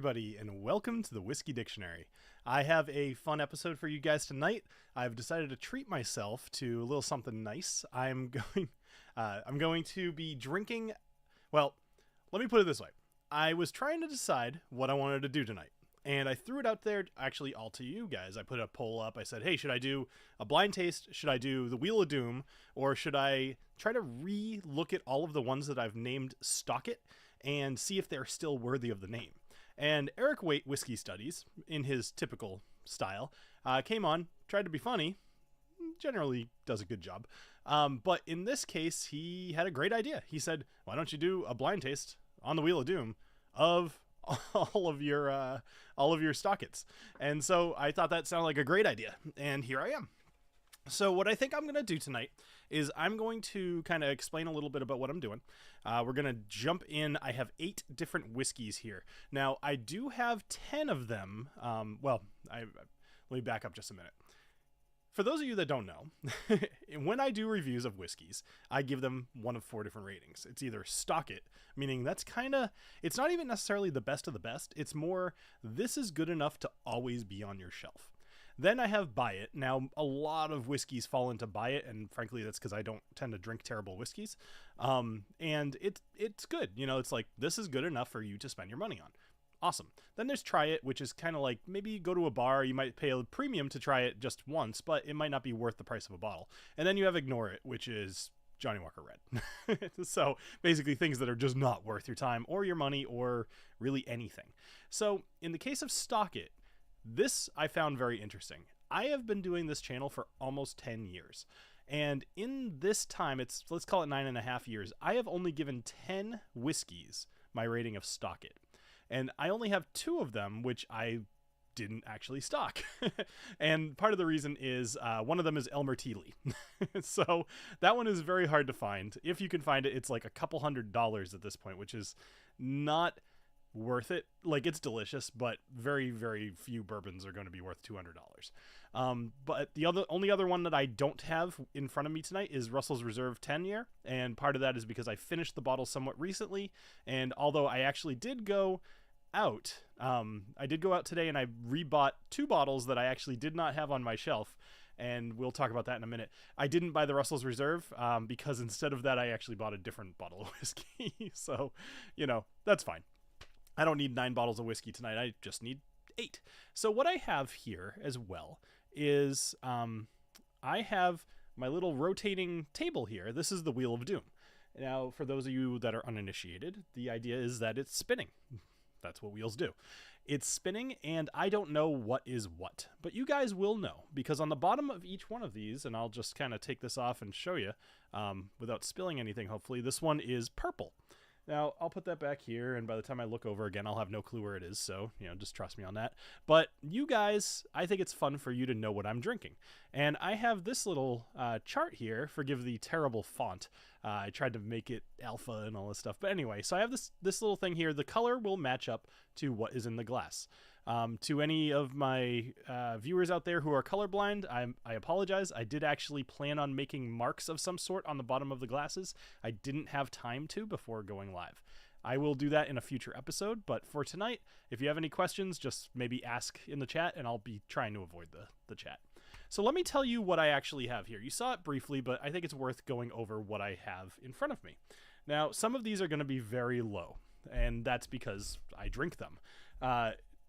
everybody, and welcome to the Whiskey Dictionary. I have a fun episode for you guys tonight. I've decided to treat myself to a little something nice. I'm going to be drinking. Well, let me put it this way. I was trying to decide what I wanted to do tonight, and I threw it out there, actually, all to you guys. I put a poll up. I said, hey, should I do a blind taste? Should I do the Wheel of Doom? Or should I try to re-look at all of the ones that I've named Stock It and see if they're still worthy of the name? And Eric Waite Whiskey Studies, in his typical style, came on, tried to be funny, generally does a good job. But in this case, he had a great idea. He said, why don't you do a blind taste on the Wheel of Doom of all of your Stockits? And so I thought that sounded like a great idea, and here I am. So what I think I'm going to do tonight is I'm going to kind of explain a little bit about what I'm doing. We're going to jump in. I have 8 different whiskeys here. Now, I do have 10 of them. Let me back up just a minute. For those of you that don't know, when I do reviews of whiskeys, I give them one of 4 different ratings. It's either Stock It, meaning that's it's not even necessarily the best of the best. It's more, this is good enough to always be on your shelf. Then I have Buy It. Now, a lot of whiskeys fall into Buy It, and frankly, that's because I don't tend to drink terrible whiskeys. And it's good. You know, it's like, this is good enough for you to spend your money on. Awesome. Then there's Try It, which is kind of like, maybe you go to a bar, you might pay a premium to try it just once, but it might not be worth the price of a bottle. And then you have Ignore It, which is Johnny Walker Red. So basically things that are just not worth your time or your money or really anything. So in the case of Stock It, this I found very interesting. I have been doing this channel for almost 10 years. And in this time, let's call it 9.5 years, I have only given 10 whiskeys my rating of Stock It. And I only have 2 of them, which I didn't actually stock. And part of the reason is one of them is Elmer Teely. So that one is very hard to find. If you can find it, it's like a couple $100 at this point, which is not worth it. Like, it's delicious, but very, very few bourbons are going to be worth $200. But the only other one that I don't have in front of me tonight is Russell's Reserve 10-year, and part of that is because I finished the bottle somewhat recently, and although I actually did go out, today and I rebought 2 bottles that I actually did not have on my shelf, and we'll talk about that in a minute. I didn't buy the Russell's Reserve because instead of that I actually bought a different bottle of whiskey. So, you know, that's fine. I don't need 9 bottles of whiskey tonight. I just need 8. So what I have here as well is I have my little rotating table here. This is the Wheel of Doom. Now, for those of you that are uninitiated, the idea is that it's spinning. That's what wheels do. It's spinning, and I don't know what is what, but you guys will know, because on the bottom of each one of these, and I'll just kind of take this off and show you without spilling anything, hopefully, this one is purple. Now, I'll put that back here, and by the time I look over again, I'll have no clue where it is, so, you know, just trust me on that. But you guys, I think it's fun for you to know what I'm drinking. And I have this little chart here, forgive the terrible font. I tried to make it alpha and all this stuff. But anyway, so I have this little thing here. The color will match up to what is in the glass. To any of my viewers out there who are colorblind, I apologize. I did actually plan on making marks of some sort on the bottom of the glasses. I didn't have time to before going live. I will do that in a future episode, but for tonight, if you have any questions, just maybe ask in the chat, and I'll be trying to avoid the chat. So let me tell you what I actually have here. You saw it briefly, but I think it's worth going over what I have in front of me. Now, some of these are going to be very low, and that's because I drink them.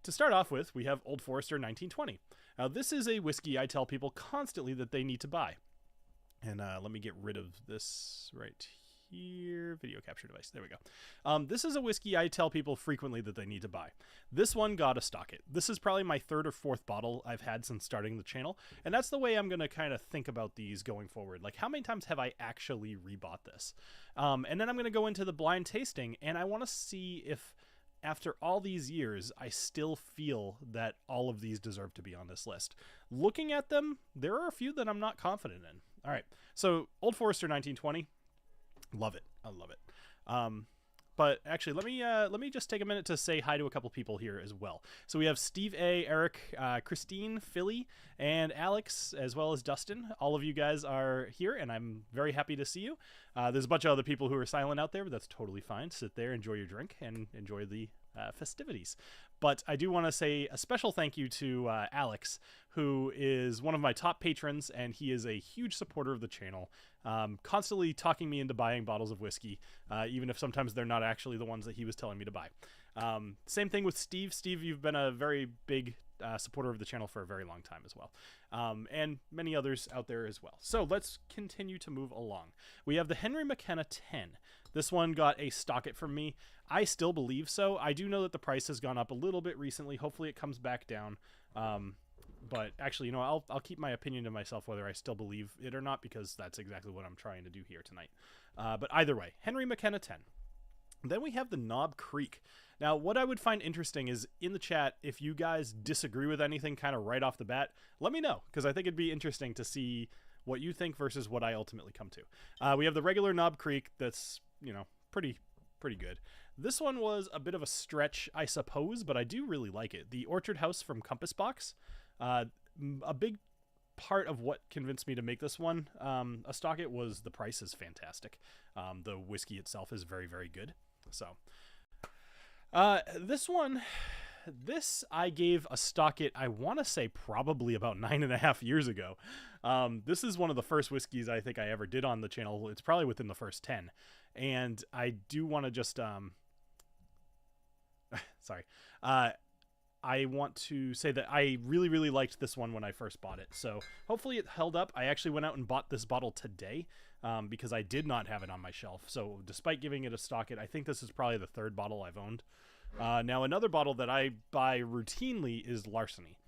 To start off with, we have Old Forester 1920. Now, this is a whiskey I tell people constantly that they need to buy. And let me get rid of this right here. Video capture device. There we go. This is a whiskey I tell people frequently that they need to buy. This one got a Stock It. This is probably my 3rd or 4th bottle I've had since starting the channel. And that's the way I'm going to kind of think about these going forward. Like, how many times have I actually rebought this? And then I'm going to go into the blind tasting, and I want to see if, after all these years, I still feel that all of these deserve to be on this list. Looking at them, there are a few that I'm not confident in. All right, so Old Forester 1920, love it. I love it. But actually, let me just take a minute to say hi to a couple people here as well. So we have Steve A, Eric, Christine, Philly, and Alex, as well as Dustin. All of you guys are here, and I'm very happy to see you. There's a bunch of other people who are silent out there, but that's totally fine. Sit there, enjoy your drink, and enjoy the festivities. But I do want to say a special thank you to Alex, who is one of my top patrons, and he is a huge supporter of the channel, constantly talking me into buying bottles of whiskey, even if sometimes they're not actually the ones that he was telling me to buy. Same thing with Steve. Steve, you've been a very big supporter of the channel for a very long time as well, and many others out there as well. So let's continue to move along. We have the Henry McKenna 10. This one got a stock it from me. I still believe so. I do know that the price has gone up a little bit recently. Hopefully it comes back down. But actually, you know, I'll keep my opinion to myself whether I still believe it or not, because that's exactly what I'm trying to do here tonight. But either way, Henry McKenna 10. Then we have the Knob Creek. Now, what I would find interesting is in the chat, if you guys disagree with anything kind of right off the bat, let me know, because I think it'd be interesting to see what you think versus what I ultimately come to. We have the regular Knob Creek that's, you know, pretty good. This one was a bit of a stretch, I suppose, but I do really like it. The Orchard House from Compass Box. A big part of what convinced me to make this one a stock it was the price is fantastic. The whiskey itself is very, very good. So this I gave a stock it, I want to say probably about 9.5 years ago. This is one of the first whiskeys I think I ever did on the channel. It's probably within the first 10. And I do want to just, sorry. I want to say that I really, really liked this one when I first bought it. So hopefully it held up. I actually went out and bought this bottle today because I did not have it on my shelf. So despite giving it a stock it, I think this is probably the third bottle I've owned. Now, another bottle that I buy routinely is Larceny.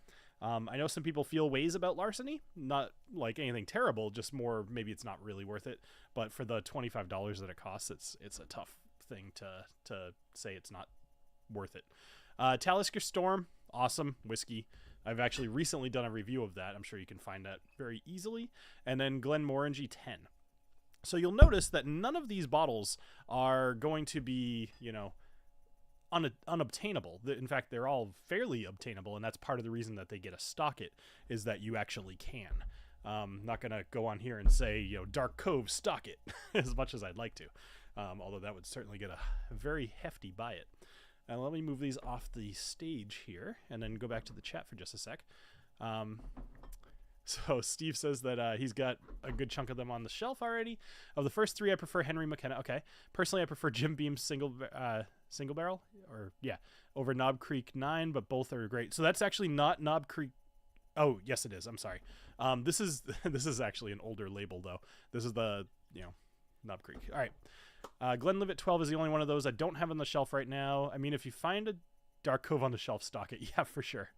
I know some people feel ways about Larceny, not like anything terrible, just more maybe it's not really worth it. But for the $25 that it costs, it's a tough thing to say it's not worth it. Talisker Storm, awesome whiskey. I've actually recently done a review of that. I'm sure you can find that very easily. And then Glenmorangie 10. So you'll notice that none of these bottles are going to be, you know, unobtainable. In fact, they're all fairly obtainable, and that's part of the reason that they get a stock it, is that you actually can. Not going to go on here and say, you know, Dark Cove stock it as much as I'd like to, although that would certainly get a very hefty buy it. And let me move these off the stage here and then go back to the chat for just a sec. So Steve says that he's got a good chunk of them on the shelf already. Of the first three, I prefer Henry McKenna. Okay. Personally, I prefer Jim Beam's single barrel, or yeah, over Knob Creek 9, but both are great. So that's actually not Knob Creek. Oh, yes, it is. I'm sorry. This is actually an older label though. This is the, you know, Knob Creek. All right. Glenlivet 12 is the only one of those I don't have on the shelf right now. I mean, if you find a Dark Cove on the shelf, stock it. Yeah, for sure.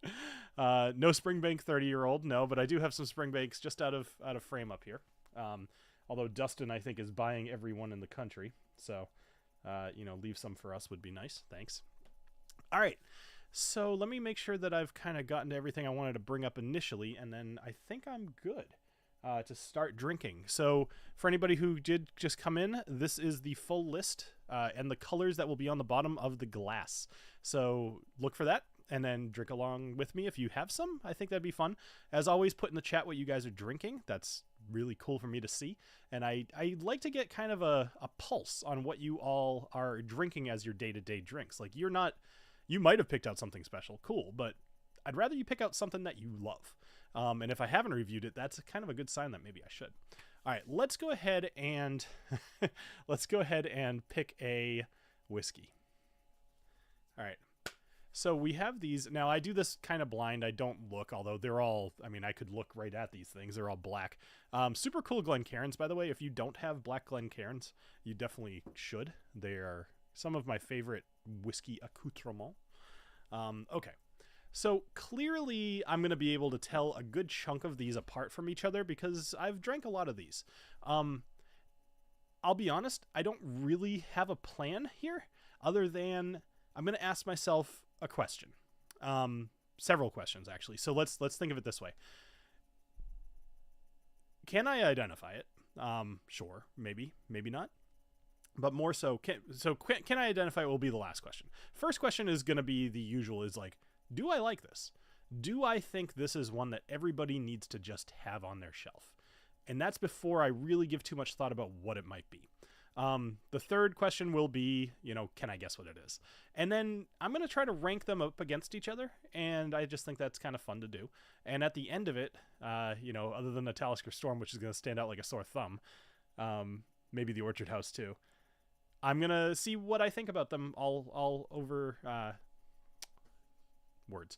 No Springbank 30-year-old, no, but I do have some Springbanks just out of frame up here. Although Dustin, I think, is buying every one in the country, so you know, leave some for us would be nice. Thanks. All right, so let me make sure that I've kind of gotten to everything I wanted to bring up initially, and then I think I'm good to start drinking. So for anybody who did just come in, this is the full list and the colors that will be on the bottom of the glass. So look for that and then drink along with me if you have some. I think that'd be fun. As always, put in the chat what you guys are drinking. That's really cool for me to see. And I like to get kind of a pulse on what you all are drinking as your day-to-day drinks. Like you might have picked out something special. Cool. But I'd rather you pick out something that you love. And if I haven't reviewed it, that's kind of a good sign that maybe I should. All right, let's go ahead and pick a whiskey. All right. So we have these. Now I do this kind of blind. I don't look, although they're all, I mean, I could look right at these things. They're all black. Super cool Glencairns, by the way. If you don't have black Glencairns, you definitely should. They are some of my favorite whiskey accoutrements. Okay. So clearly I'm going to be able to tell a good chunk of these apart from each other because I've drank a lot of these. I'll be honest, I don't really have a plan here other than I'm going to ask myself a question. Several questions, actually. So let's think of it this way. Can I identify it? Sure, maybe not. But more so, can I identify it will be the last question. First question is going to be the usual, is like, do I like this? Do I think this is one that everybody needs to just have on their shelf? And that's before I really give too much thought about what it might be. The third question will be, you know, can I guess what it is? And then I'm going to try to rank them up against each other, and I just think that's kind of fun to do. And at the end of it, you know, other than the Talisker Storm, which is going to stand out like a sore thumb, maybe the Orchard House too, I'm going to see what I think about them all over words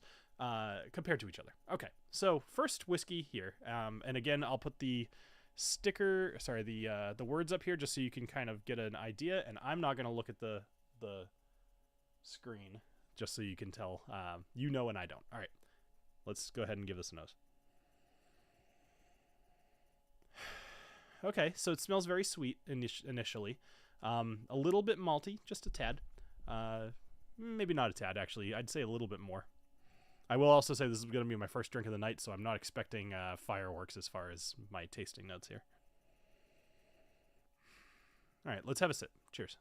compared to each other. Okay, so first whiskey here. And again, I'll put the sticker, sorry, the words up here just so you can kind of get an idea. And I'm not going to look at the screen just so you can tell, you know, and I don't. All right, let's go ahead and give this a nose. Okay, so it smells very sweet initially. A little bit malty, just a tad. Maybe not a tad, actually. I'd say a little bit more. I will also say this is going to be my first drink of the night, so I'm not expecting fireworks as far as my tasting notes here. All right, let's have a sip. Cheers.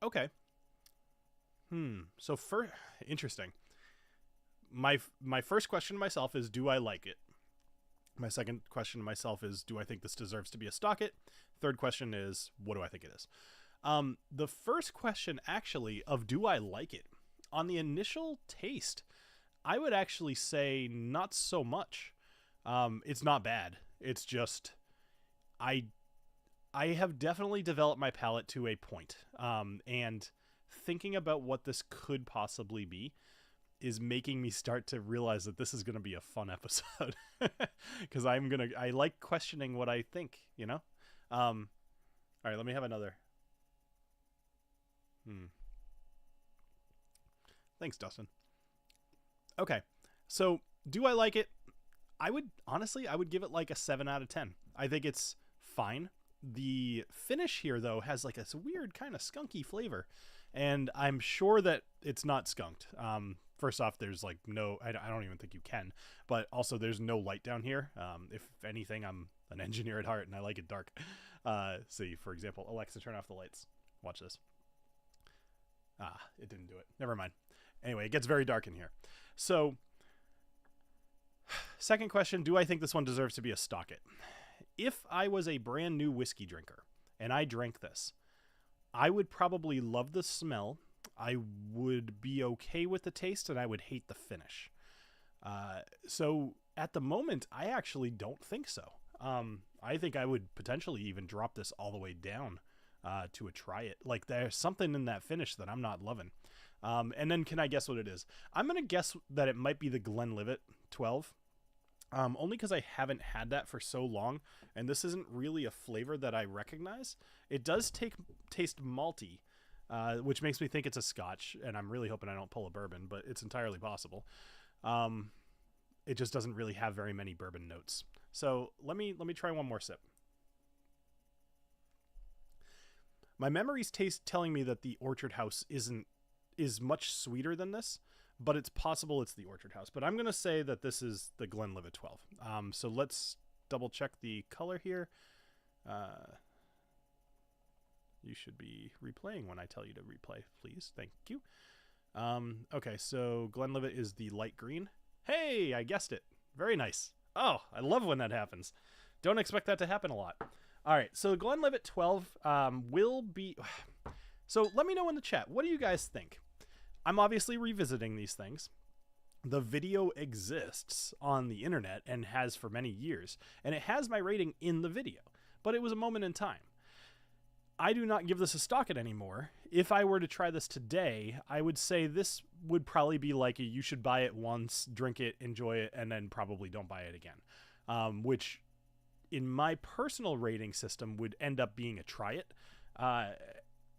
Okay. So interesting. My first question to myself is, do I like it? My second question to myself is, do I think this deserves to be a stock it? Third question is, what do I think it is? The first question, actually, of do I like it? On the initial taste, I would actually say not so much. It's not bad. It's just, I have definitely developed my palate to a point. And thinking about what this could possibly be is making me start to realize that this is going to be a fun episode. Because I like questioning what I think, you know? All right, let me have another. Thanks, Dustin. Okay, so do I like it? I would give it like a 7 out of 10. I think it's fine. The finish here, though, has like a weird kind of skunky flavor, and I'm sure that it's not skunked. First off, there's like no, I don't even think you can, but also there's no light down here. If anything, I'm an engineer at heart and I like it dark. See, for example, Alexa, turn off the lights. Watch this. It didn't do it. Never mind. Anyway, it gets very dark in here. So, second question, do I think this one deserves to be a stock it? If I was a brand new whiskey drinker and I drank this, I would probably love the smell. I would be okay with the taste, and I would hate the finish. So at the moment, I actually don't think so. I think I would potentially even drop this all the way down to a try it. Like, there's something in that finish that I'm not loving. And then can I guess what it is? I'm going to guess that it might be the Glenlivet 12. Only because I haven't had that for so long, and this isn't really a flavor that I recognize. It does taste malty, which makes me think it's a Scotch, and I'm really hoping I don't pull a bourbon, but it's entirely possible. It just doesn't really have very many bourbon notes. So let me try one more sip. My memory's telling me that the Orchard House is much sweeter than this, but it's possible it's the Orchard House. But I'm going to say that this is the Glenlivet 12. So let's double check the color here. You should be replaying when I tell you to replay, please. Thank you. Okay, so Glenlivet is the light green. Hey, I guessed it. Very nice. Oh, I love when that happens. Don't expect that to happen a lot. All right, so Glenlivet 12 will be... So let me know in the chat. What do you guys think? I'm obviously revisiting these things. The video exists on the internet and has for many years, and it has my rating in the video, but it was a moment in time. I do not give this a stock it anymore. If I were to try this today, I would say this would probably be like a you should buy it once, drink it, enjoy it, and then probably don't buy it again. Which, in my personal rating system, would end up being a try it.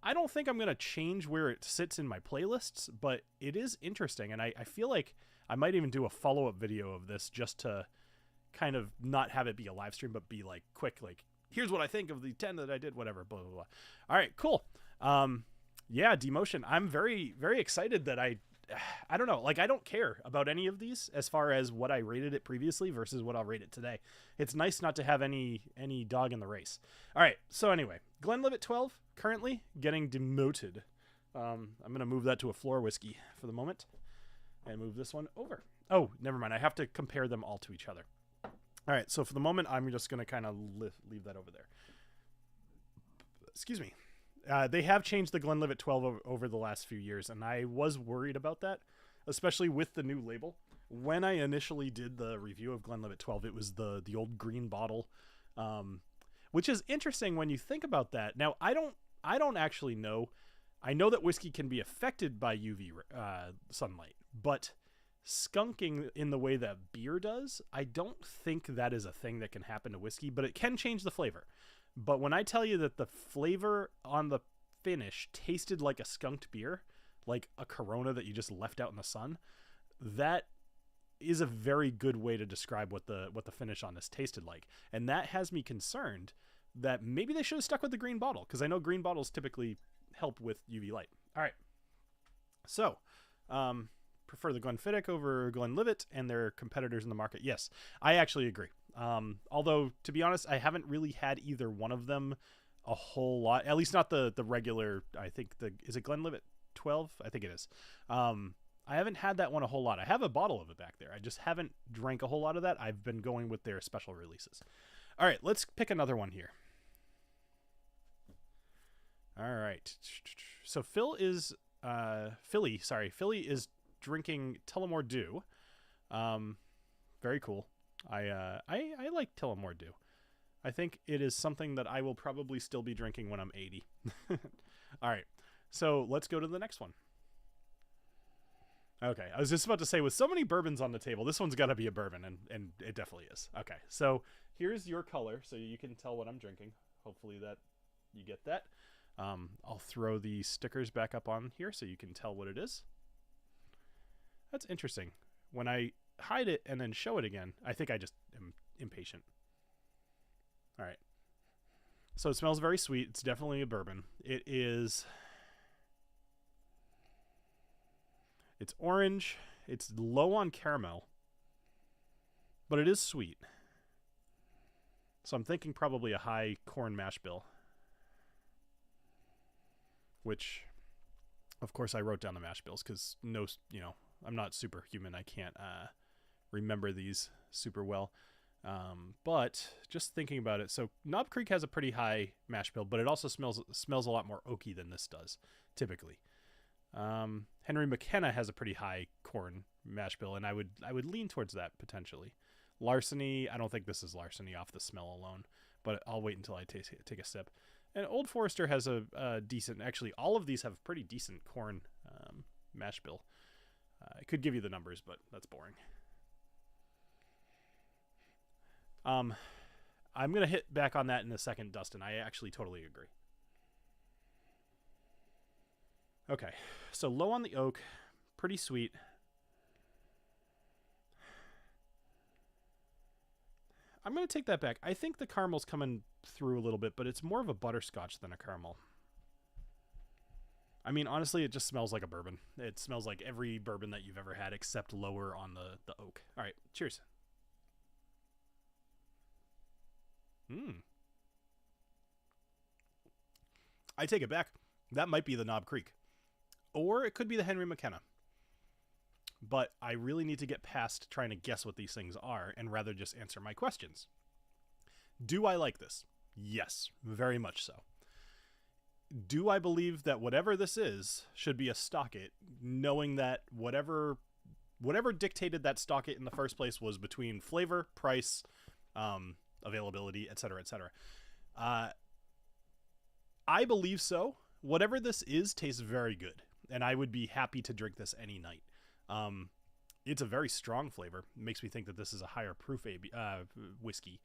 I don't think I'm going to change where it sits in my playlists, but it is interesting, and I feel like I might even do a follow-up video of this just to kind of not have it be a live stream, but be like quick, like, here's what I think of the 10 that I did, whatever, blah, blah, blah. All right, cool. Yeah, Demotion. I'm very, very excited that I don't know, like, I don't care about any of these as far as what I rated it previously versus what I'll rate it today. It's nice not to have any dog in the race. All right, so anyway, Glenlivet 12, currently getting demoted. I'm going to move that to a floor whiskey for the moment and move this one over. Oh, never mind. I have to compare them all to each other. All right, so for the moment, I'm just going to kind of leave that over there. Excuse me. They have changed the Glenlivet 12 over the last few years, and I was worried about that, especially with the new label. When I initially did the review of Glenlivet 12, it was the old green bottle, which is interesting when you think about that. Now, I don't actually know. I know that whiskey can be affected by UV sunlight, but skunking in the way that beer does, I don't think that is a thing that can happen to whiskey, but it can change the flavor. But when I tell you that the flavor on the finish tasted like a skunked beer, like a Corona that you just left out in the sun, that is a very good way to describe what the finish on this tasted like. And that has me concerned that maybe they should have stuck with the green bottle, because I know green bottles typically help with UV light. All right. So, prefer the Glenfiddich over Glenlivet and their competitors in the market. Yes, I actually agree. Although, to be honest, I haven't really had either one of them a whole lot, at least not the regular. I think is it Glenlivet 12? I think it is. I haven't had that one a whole lot. I have a bottle of it back there. I just haven't drank a whole lot of that. I've been going with their special releases. All right, let's pick another one here. All right. So Philly is drinking Tullamore Dew. Very cool. I like Tullamore Dew. I think it is something that I will probably still be drinking when I'm 80. All right. So let's go to the next one. Okay. I was just about to say, with so many bourbons on the table, this one's got to be a bourbon, and it definitely is. Okay. So here's your color, so you can tell what I'm drinking. Hopefully that you get that. I'll throw the stickers back up on here so you can tell what it is. That's interesting. When I hide it and then show it again, I think I just am impatient. All right. So it smells very sweet. It's definitely a bourbon. It's orange. It's low on caramel, but it is sweet. So I'm thinking probably a high corn mash bill, which, of course, I wrote down the mash bills because I'm not superhuman. I can't remember these super well. But just thinking about it, so Knob Creek has a pretty high mash bill, but it also smells a lot more oaky than this does, typically. Henry McKenna has a pretty high corn mash bill, and I would lean towards that potentially. Larceny, I don't think this is Larceny off the smell alone, but I'll wait until I take a sip. And Old Forester has a decent, actually all of these have pretty decent corn mash bill. I could give you the numbers, but that's boring. I'm going to hit back on that in a second, Dustin. I actually totally agree. Okay, so low on the oak, pretty sweet. I'm going to take that back. I think the caramel's coming through a little bit, but it's more of a butterscotch than a caramel. I mean, honestly, it just smells like a bourbon. It smells like every bourbon that you've ever had, except lower on the oak. All right, cheers. I take it back. That might be the Knob Creek. Or it could be the Henry McKenna. But I really need to get past trying to guess what these things are and rather just answer my questions. Do I like this? Yes, very much so. Do I believe that whatever this is should be a stock it, knowing that whatever dictated that stock it in the first place was between flavor, price, availability, etc., etc. I believe so. Whatever this is tastes very good, and I would be happy to drink this any night. It's a very strong flavor. It makes me think that this is a higher proof whiskey.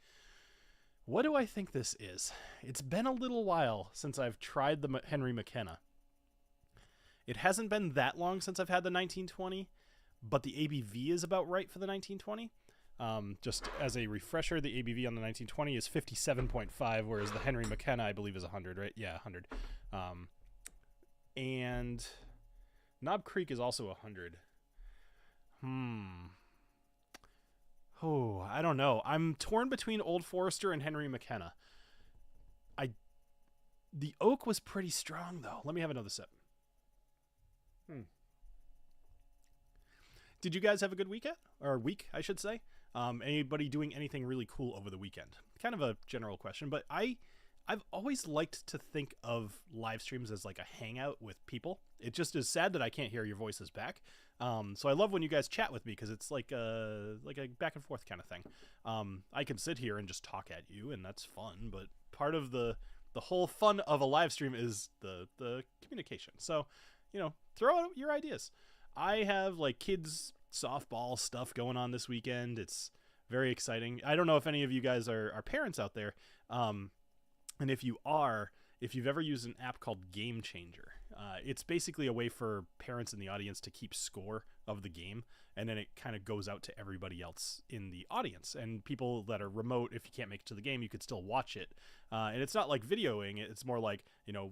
What do I think this is? It's been a little while since I've tried the Henry McKenna. It hasn't been that long since I've had the 1920, but the ABV is about right for the 1920. Just as a refresher, the ABV on the 1920 is 57.5, whereas the Henry McKenna, I believe, is 100, right? Yeah, 100. And Knob Creek is also 100. Oh, I don't know. I'm torn between Old Forester and Henry McKenna. The oak was pretty strong, though. Let me have another sip. Did you guys have a good weekend or week, I should say? Anybody doing anything really cool over the weekend? Kind of a general question, but I've always liked to think of live streams as like a hangout with people. It just is sad that I can't hear your voices back. So I love when you guys chat with me because it's like a back and forth kind of thing. I can sit here and just talk at you, and that's fun. But part of the whole fun of a live stream is the communication. So, throw out your ideas. I have like kids softball stuff going on this weekend. It's very exciting. I don't know if any of you guys are parents out there. And if you've ever used an app called Game Changer, it's basically a way for parents in the audience to keep score of the game, and then it kind of goes out to everybody else in the audience. And people that are remote, if you can't make it to the game, you could still watch it. And it's not like videoing it. It's more like,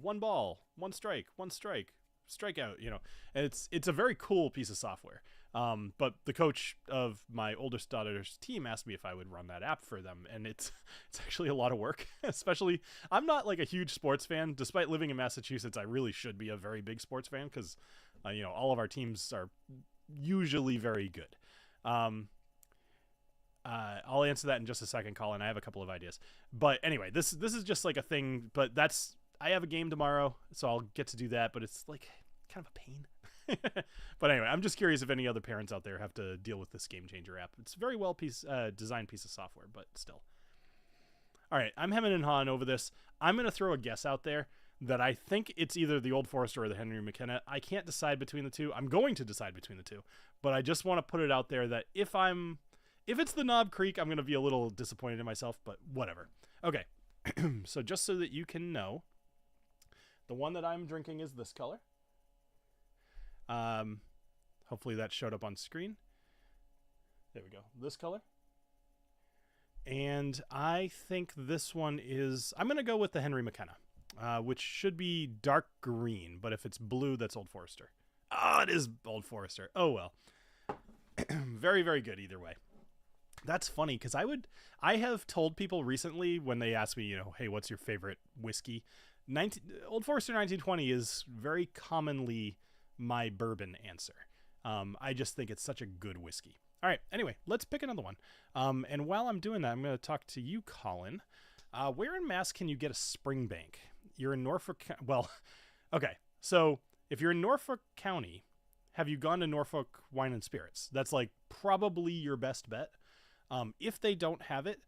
one ball, one strike, strikeout, and it's a very cool piece of software. But the coach of my oldest daughter's team asked me if I would run that app for them, and it's actually a lot of work. Especially, I'm not like a huge sports fan. Despite living in Massachusetts, I really should be a very big sports fan because, all of our teams are usually very good. I'll answer that in just a second, Colin. I have a couple of ideas, but anyway, this is just like a thing. But I have a game tomorrow, so I'll get to do that. But it's like kind of a pain. But anyway, I'm just curious if any other parents out there have to deal with this Game Changer app. It's a very well designed piece of software, but still. All right, I'm hemming and hawing over this. I'm going to throw a guess out there that I think it's either the Old Forester or the Henry McKenna. I can't decide between the two. I'm going to decide between the two, but I just want to put it out there that if it's the Knob Creek, I'm going to be a little disappointed in myself, but whatever. Okay, so just so that you can know, the one that I'm drinking is this color. Hopefully that showed up on screen. There we go. This color. And I think this one I'm going to go with the Henry McKenna, which should be dark green, but if it's blue, that's Old Forester. Oh, it is Old Forester. Oh, well. Very, very good either way. That's funny because I have told people recently when they ask me, hey, what's your favorite whiskey? Old Forester 1920 is very commonly my bourbon answer. I just think it's such a good whiskey. All right, anyway, let's pick another one. And while I'm doing that, I'm going to talk to you, Colin. Where in Mass can you get a Springbank? You're in Norfolk. Well, okay. So if you're in Norfolk County, have you gone to Norfolk Wine and Spirits? That's like probably your best bet. If they don't have it,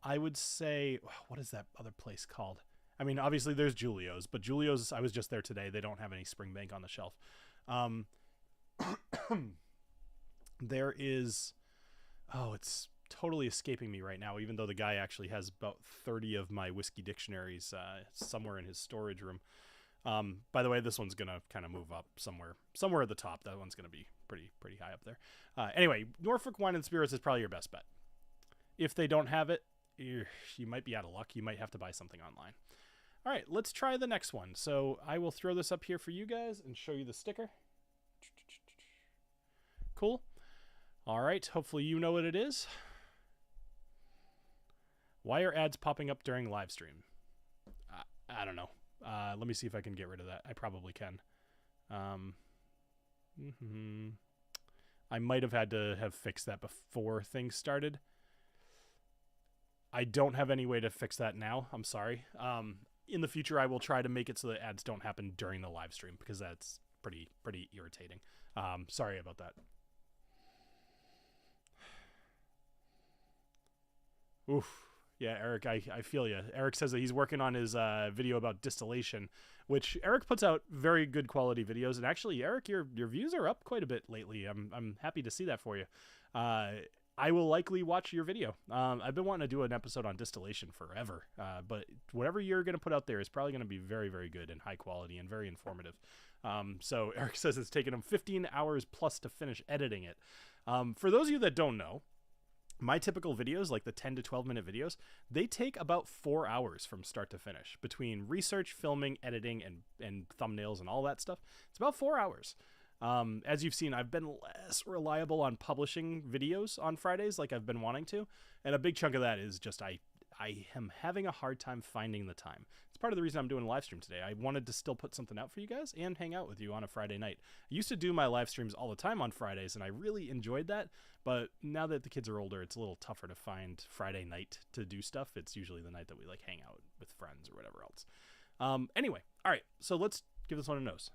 I would say, what is that other place called? I mean, obviously there's Julio's, but Julio's, I was just there today. They don't have any Springbank on the shelf. There is, it's totally escaping me right now, even though the guy actually has about 30 of my whiskey dictionaries somewhere in his storage room. By the way, this one's going to kind of move up somewhere at the top. That one's going to be pretty high up there. Anyway, Norfolk Wine and Spirits is probably your best bet. If they don't have it, you might be out of luck. You might have to buy something online. All right, let's try the next one. So I will throw this up here for you guys and show you the sticker. Cool. All right, hopefully you know what it is. Why are ads popping up during live stream? I don't know. Let me see if I can get rid of that. I probably can. I might have had to have fixed that before things started. I don't have any way to fix that now. I'm sorry. In the future, I will try to make it so that ads don't happen during the live stream because that's pretty irritating. Sorry about that. Oof. Yeah, Eric, I feel you. Eric says that he's working on his video about distillation, which Eric puts out very good quality videos. And actually, Eric, your views are up quite a bit lately. I'm happy to see that for you. I will likely watch your video. I've been wanting to do an episode on distillation forever, but whatever you're going to put out there is probably going to be very, very good and high quality and very informative. So Eric says it's taken him 15 hours plus to finish editing it. For those of you that don't know, my typical videos, like the 10 to 12 minute videos, they take about 4 hours from start to finish between research, filming, editing, and thumbnails and all that stuff. It's about 4 hours. As you've seen, I've been less reliable on publishing videos on Fridays like I've been wanting to. And a big chunk of that is just I I am having a hard time finding the time. It's part of the reason I'm doing a live stream today. I wanted to still put something out for you guys and hang out with you on a Friday night. I used to do my live streams all the time on Fridays, and I really enjoyed that. But now that the kids are older, it's a little tougher to find Friday night to do stuff. It's usually the night that we like hang out with friends or whatever else. Anyway, all right, so let's give this one a nose.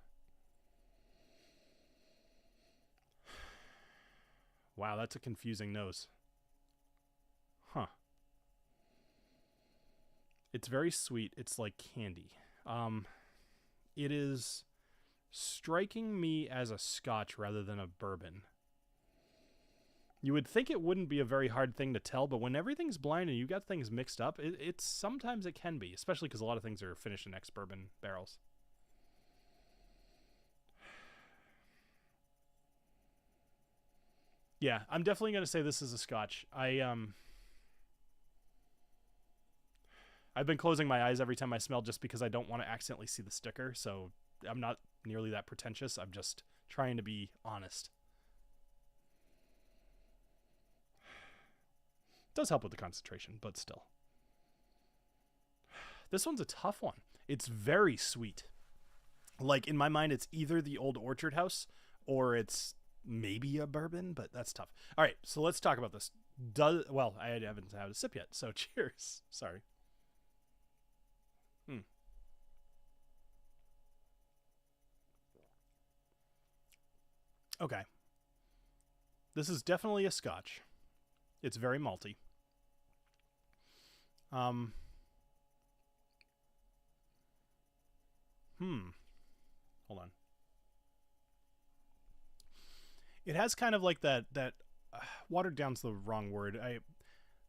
Wow, that's a confusing nose. Huh. It's very sweet. It's like candy. It is striking me as a scotch rather than a bourbon. You would think it wouldn't be a very hard thing to tell, but when everything's blind and you got things mixed up, it's sometimes it can be, especially because a lot of things are finished in ex-bourbon barrels. Yeah, I'm definitely going to say this is a scotch. I've been closing my eyes every time I smell just because I don't want to accidentally see the sticker, so I'm not nearly that pretentious. I'm just trying to be honest. It does help with the concentration, but still. This one's a tough one. It's very sweet. Like, in my mind, it's either the Old Orchard House or it's maybe a bourbon, but that's tough. All right, so let's talk about this. Well, I haven't had a sip yet, so cheers. Sorry. Okay. This is definitely a scotch. It's very malty. Hold on. It has kind of like that watered down's the wrong word.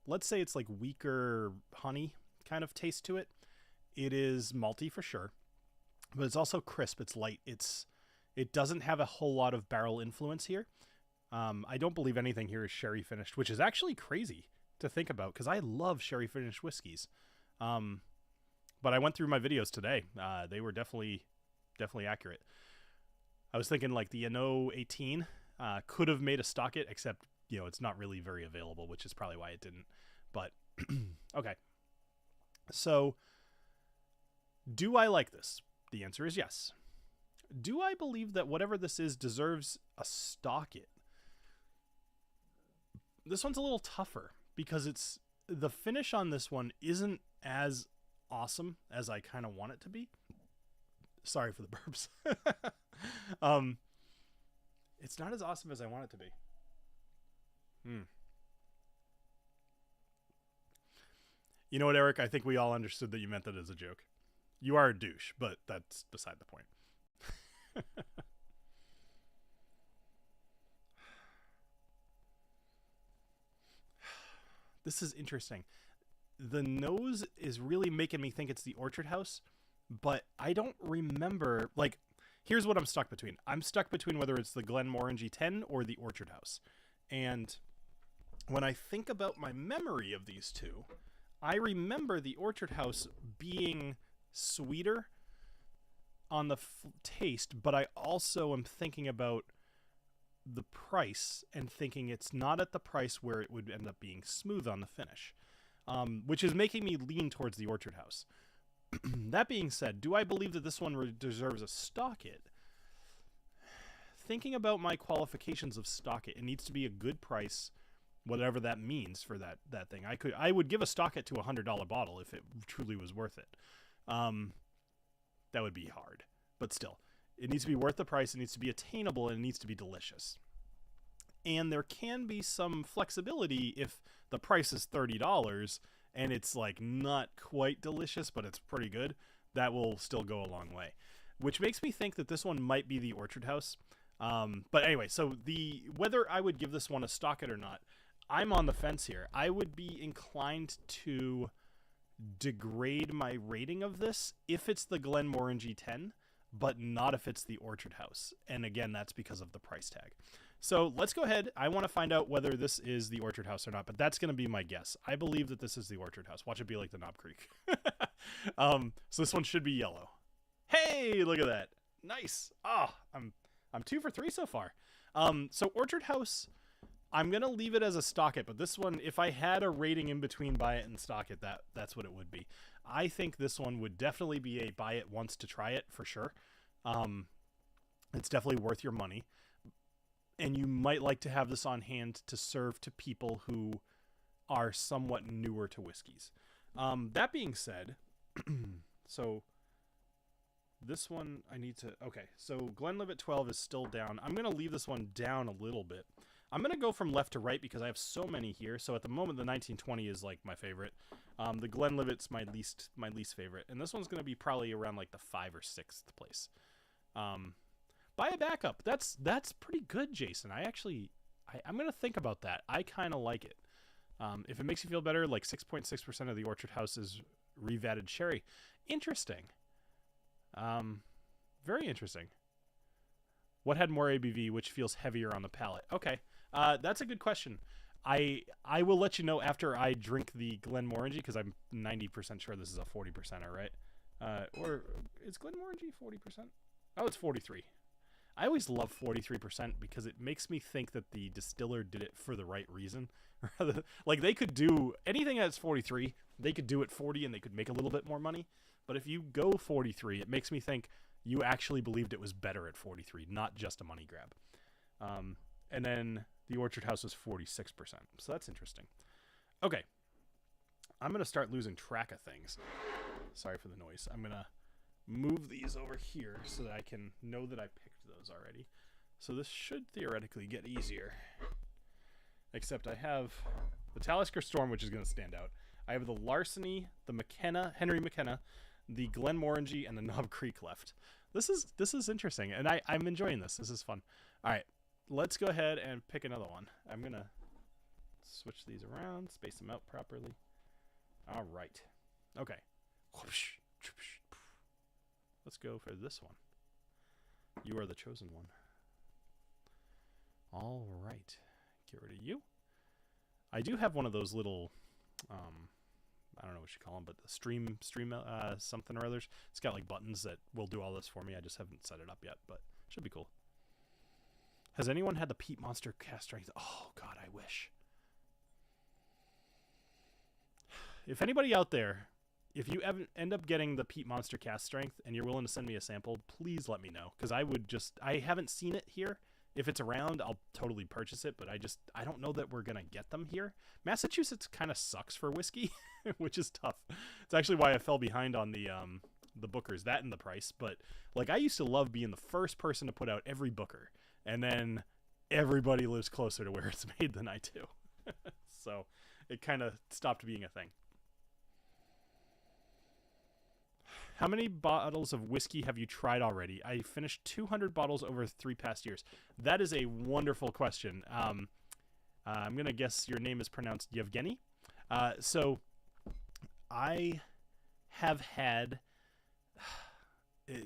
Let's say it's like weaker honey kind of taste to it. It is malty for sure, but it's also crisp. It's light. It doesn't have a whole lot of barrel influence here. I don't believe anything here is sherry finished, which is actually crazy to think about because I love sherry finished whiskeys. But I went through my videos today. They were definitely accurate. I was thinking like the Ano 18 could have made a stock it, except, it's not really very available, which is probably why it didn't. But okay. So do I like this? The answer is yes. Do I believe that whatever this is deserves a stock it? This one's a little tougher because the finish on this one isn't as awesome as I kind of want it to be. Sorry for the burps. It's not as awesome as I want it to be. You know what, Eric? I think we all understood that you meant that as a joke. You are a douche, but that's beside the point. This is interesting. The nose is really making me think it's the Orchard House, but I don't remember. Like, here's what I'm stuck between. I'm stuck between whether it's the Glenmorangie 10 or the Orchard House. And when I think about my memory of these two, I remember the Orchard House being sweeter on the taste, but I also am thinking about the price and thinking it's not at the price where it would end up being smooth on the finish, which is making me lean towards the Orchard House. That being said, do I believe that this one deserves a stock it? Thinking about my qualifications of stock it needs to be a good price, whatever that means for that thing. I would give a stock it to $100 bottle if it truly was worth it. That would be hard, but still, it needs to be worth the price. It needs to be attainable, and it needs to be delicious. And there can be some flexibility if the price is $30 and it's like not quite delicious, but it's pretty good. That will still go a long way, which makes me think that this one might be the Orchard House. But anyway, so whether I would give this one a stock it or not, I'm on the fence here. I would be inclined to degrade my rating of this if it's the Glenmorangie 10, but not if it's the Orchard House. And again, that's because of the price tag. So let's go ahead. I want to find out whether this is the Orchard House or not, but that's going to be my guess. I believe that this is the Orchard House. Watch it be like the Knob Creek. So this one should be yellow. Hey, look at that. Nice. I'm 2 for 3 so far. So Orchard House I'm going to leave it as a stock it, but this one, if I had a rating in between buy it and stock it, that's what it would be. I think this one would definitely be a buy it once to try it for sure. It's definitely worth your money. And you might like to have this on hand to serve to people who are somewhat newer to whiskeys. That being said, so this one I need to... Okay, so Glenlivet 12 is still down. I'm going to leave this one down a little bit. I'm going to go from left to right because I have so many here. So at the moment, the 1920 is like my favorite. The Glenlivet's my least favorite. And this one's going to be probably around like the 5th or 6th place. Buy a backup. That's pretty good, Jason. I'm going to think about that. I kind of like it. If it makes you feel better, like 6.6% of the Orchard House is revatted sherry. Interesting. Very interesting. What had more ABV, which feels heavier on the palate? Okay. That's a good question. I will let you know after I drink the Glenmorangie, because I'm 90% sure this is a 40%er, right? Or is Glenmorangie 40%? Oh, it's 43. I always love 43% because it makes me think that the distiller did it for the right reason. Like, they could do anything that's 43, they could do it 40 and they could make a little bit more money. But if you go 43, it makes me think you actually believed it was better at 43, not just a money grab. And then the Orchard House was 46%. So that's interesting. Okay. I'm going to start losing track of things. Sorry for the noise. I'm going to move these over here so that I can know that I picked those already. So this should theoretically get easier. Except I have the Talisker Storm, which is going to stand out. I have the Larceny, the McKenna, Henry McKenna, the Glenmorangie, and the Knob Creek left. This is interesting, and I'm enjoying this. This is fun. All right, let's go ahead and pick another one. I'm going to switch these around, space them out properly. All right. Okay. Let's go for this one. You are the chosen one. All right. Get rid of you. I do have one of those little, I don't know what you call them, but the stream something or others. It's got like buttons that will do all this for me. I just haven't set it up yet, but it should be cool. Has anyone had the Peat Monster cast strength? Oh, God, I wish. If anybody out there, if you end up getting the Peat Monster cast strength and you're willing to send me a sample, please let me know. Because I haven't seen it here. If it's around, I'll totally purchase it, but I don't know that we're going to get them here. Massachusetts kind of sucks for whiskey, which is tough. It's actually why I fell behind on the Bookers, that and the price. But like, I used to love being the first person to put out every Booker, and then everybody lives closer to where it's made than I do. So it kind of stopped being a thing. How many bottles of whiskey have you tried already? I finished 200 bottles over 3 past years. That is a wonderful question. I'm going to guess your name is pronounced Yevgeny. So I have had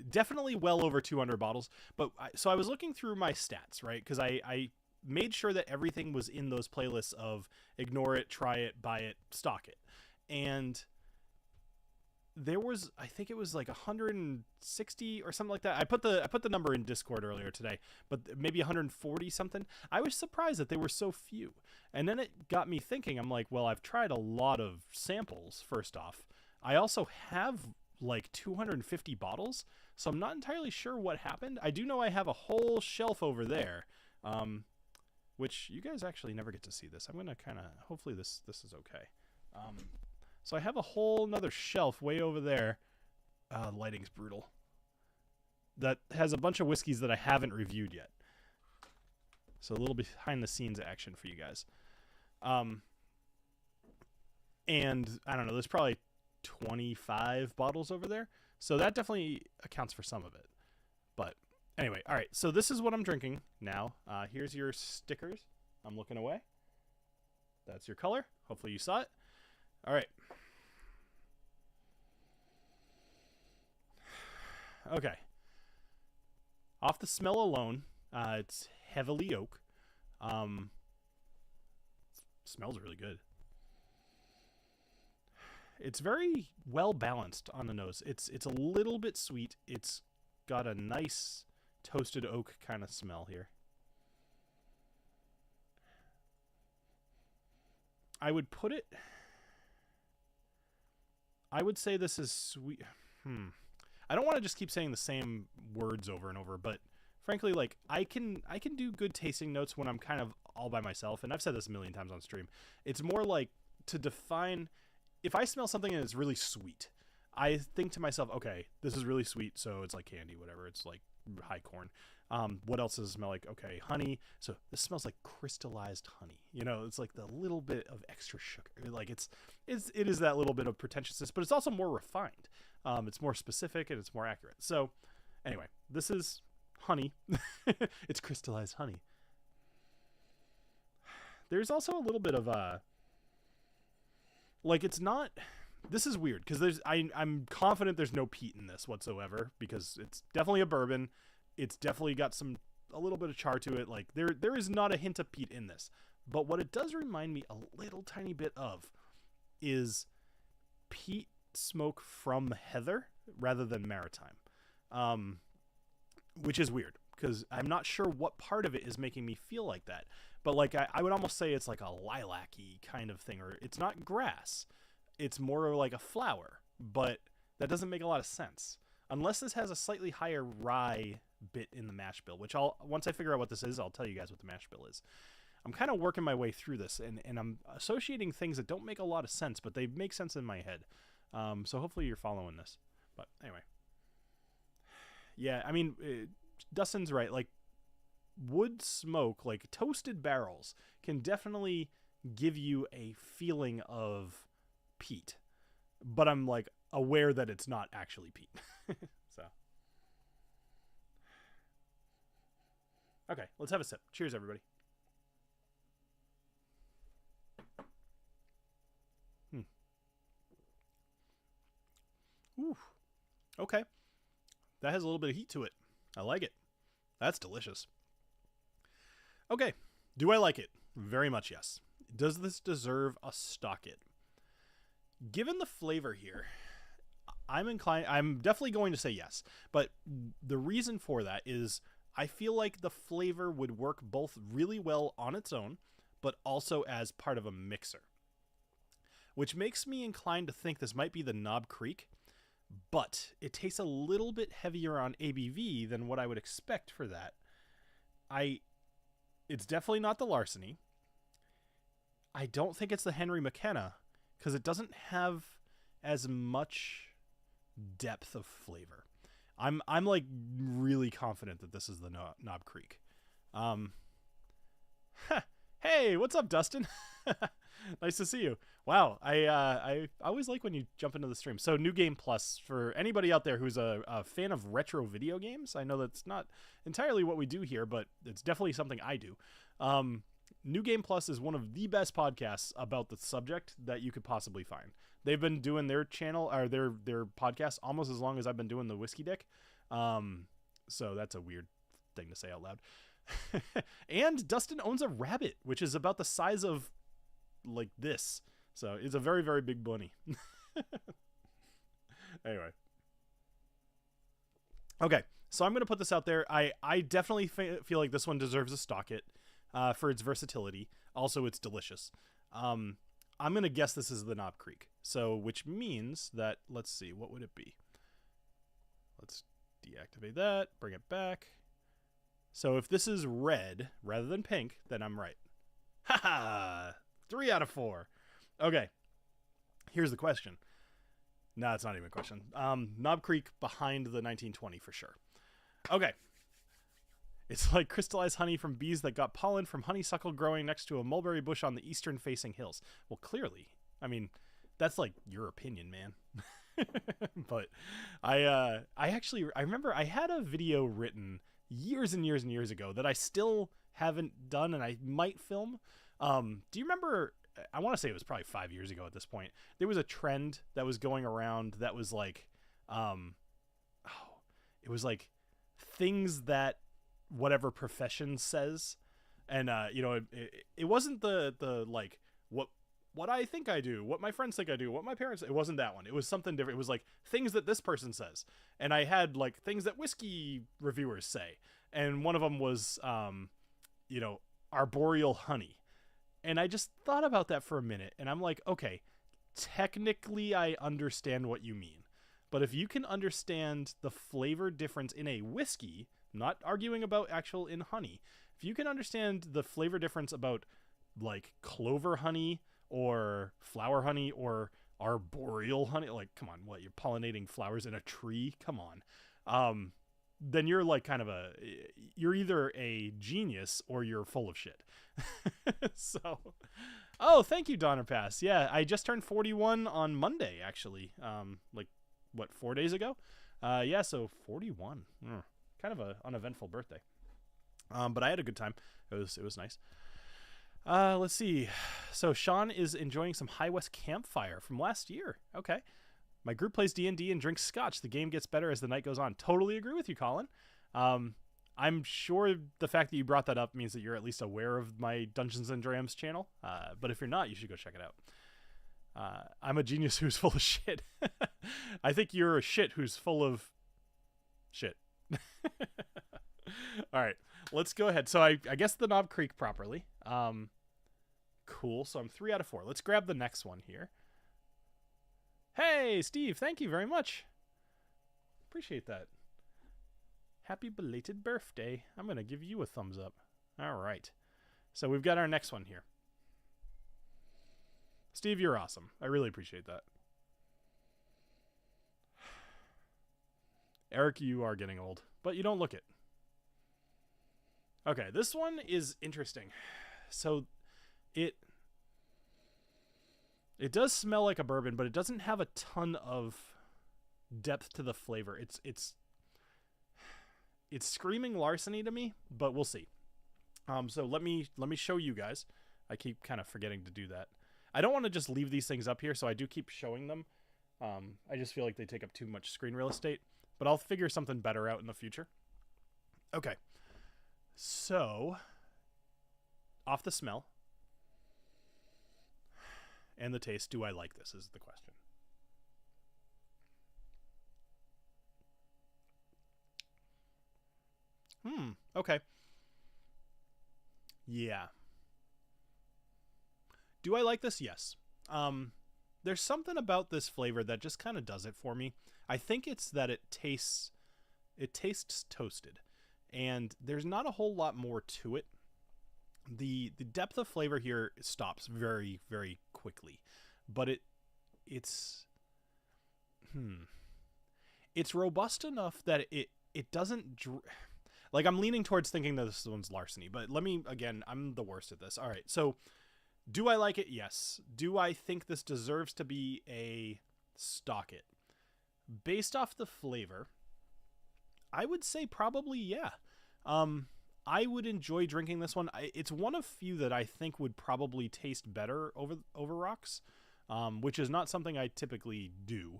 definitely well over 200 bottles. But so I was looking through my stats, right? Because I made sure that everything was in those playlists of ignore it, try it, buy it, stock it. And there was, I think it was like 160 or something like that. I put the number in Discord earlier today, but maybe 140 something. I was surprised that they were so few. And then it got me thinking, I'm like, well, I've tried a lot of samples, first off. I also have like 250 bottles, so I'm not entirely sure what happened. I do know I have a whole shelf over there, which you guys actually never get to see this. I'm going to kind of, hopefully this is okay. So I have a whole nother shelf way over there. Lighting's brutal. That has a bunch of whiskeys that I haven't reviewed yet. So a little behind the scenes action for you guys. And I don't know, there's probably 25 bottles over there. So that definitely accounts for some of it. But anyway, all right. So this is what I'm drinking now. Here's your stickers. I'm looking away. That's your color. Hopefully you saw it. All right. Okay. Off the smell alone, it's heavily oak. Smells really good. It's very well balanced on the nose. It's a little bit sweet. It's got a nice toasted oak kind of smell here. I would put it... I would say this is sweet. I don't want to just keep saying the same words over and over, but frankly, like I can do good tasting notes when I'm kind of all by myself, and I've said this a million times on stream. It's more like to define, if I smell something and it's really sweet, I think to myself, okay, this is really sweet, so it's like candy, whatever. It's like high corn. What else does it smell like? Okay, honey. So this smells like crystallized honey. You know, it's like the little bit of extra sugar. Like it is that little bit of pretentiousness, but it's also more refined. It's more specific and it's more accurate. So anyway, this is honey. It's crystallized honey. There's also a little bit of like it's not. This is weird because I'm confident there's no peat in this whatsoever because it's definitely a bourbon. It's definitely got a little bit of char to it. Like there is not a hint of peat in this. But what it does remind me a little tiny bit of is peat smoke from heather rather than maritime. Which is weird because I'm not sure what part of it is making me feel like that. But like I would almost say it's like a lilac-y kind of thing, or it's not grass. It's more like a flower, but that doesn't make a lot of sense. Unless this has a slightly higher rye bit in the mash bill, which once I figure out what this is, I'll tell you guys what the mash bill is. I'm kind of working my way through this, and I'm associating things that don't make a lot of sense, but they make sense in my head. So hopefully you're following this. But anyway. Yeah, I mean, Dustin's right. Like, wood smoke, like toasted barrels, can definitely give you a feeling of peat. But I'm, like, aware that it's not actually peat. So. Okay, let's have a sip. Cheers, everybody. Ooh. Okay. That has a little bit of heat to it. I like it. That's delicious. Okay. Do I like it? Very much yes. Does this deserve a stock it? Given the flavor here, I'm definitely going to say yes. But the reason for that is I feel like the flavor would work both really well on its own, but also as part of a mixer. Which makes me inclined to think this might be the Knob Creek, but it tastes a little bit heavier on ABV than what I would expect for that. It's definitely not the Larceny. I don't think it's the Henry McKenna, because it doesn't have as much depth of flavor. I'm like really confident that this is the Knob Creek. Hey, what's up, Dustin? Nice to see you. Wow, I always like when you jump into the stream. So New Game Plus, for anybody out there who's a fan of retro video games, I know that's not entirely what we do here, but it's definitely something I do. New Game Plus is one of the best podcasts about the subject that you could possibly find. They've been doing their channel or their podcast almost as long as I've been doing the Whiskey Dick. So that's a weird thing to say out loud. And Dustin owns a rabbit, which is about the size of like this. So it's a very, very big bunny. Anyway. Okay, so I'm going to put this out there. I definitely feel like this one deserves a stock it for its versatility. Also, it's delicious. I'm going to guess this is the Knob Creek. So, which means that, let's see, what would it be? Let's deactivate that, bring it back. So if this is red rather than pink, then I'm right. Haha! 3 out of 4. Okay. Here's the question. No, it's not even a question. Knob Creek behind the 1920 for sure. Okay. It's like crystallized honey from bees that got pollen from honeysuckle growing next to a mulberry bush on the eastern-facing hills. Well, clearly. I mean, that's like your opinion, man. But I remember I had a video written years and years and years ago that I still haven't done and I might film. Do you remember, I want to say it was probably 5 years ago at this point, there was a trend that was going around that was like, it was like things that whatever profession says. And, it wasn't the like, what I think I do, what my friends think I do, what my parents, it wasn't that one. It was something different. It was like things that this person says. And I had like things that whiskey reviewers say. And one of them was, arboreal honey. And I just thought about that for a minute, and I'm like, okay, technically I understand what you mean. But if you can understand the flavor difference in a whiskey, not arguing about actual in honey, if you can understand the flavor difference about like clover honey or flower honey or arboreal honey, like, come on, what, you're pollinating flowers in a tree? Come on. Then you're like you're either a genius or you're full of shit. So, oh, thank you, Donner Pass. Yeah, I just turned 41 on Monday, actually. Like, what, 4 days ago? Yeah, so 41. Kind of an uneventful birthday. But I had a good time. It was nice. Let's see. So Sean is enjoying some High West Campfire from last year. Okay. My group plays D&D and drinks scotch. The game gets better as the night goes on. Totally agree with you, Colin. I'm sure the fact that you brought that up means that you're at least aware of my Dungeons and Drams channel. But if you're not, you should go check it out. I'm a genius who's full of shit. I think you're a shit who's full of shit. All right, let's go ahead. So I guess the Knob Creek properly. Cool. So I'm 3 out of 4. Let's grab the next one here. Hey, Steve, thank you very much. Appreciate that. Happy belated birthday. I'm going to give you a thumbs up. All right. So we've got our next one here. Steve, you're awesome. I really appreciate that. Eric, you are getting old, but you don't look it. Okay, this one is interesting. So it does smell like a bourbon, but it doesn't have a ton of depth to the flavor. It's screaming Larceny to me, but we'll see. So let me show you guys. I keep kind of forgetting to do that. I don't want to just leave these things up here, so I do keep showing them. I just feel like they take up too much screen real estate, but I'll figure something better out in the future. Okay. So, off the smell and the taste, do I like this is the question. Okay. Yeah. Do I like this? Yes. There's something about this flavor that just kind of does it for me. I think it's that it tastes toasted, and there's not a whole lot more to it. The depth of flavor here stops very, very quickly, but it's robust enough that it doesn't like, I'm leaning towards thinking that this one's Larceny, but again, I'm the worst at this. All right, so do I like it? Yes. Do I think this deserves to be a stock it? Based off the flavor, I would say probably yeah. I would enjoy drinking this one. It's one of few that I think would probably taste better over rocks, which is not something I typically do.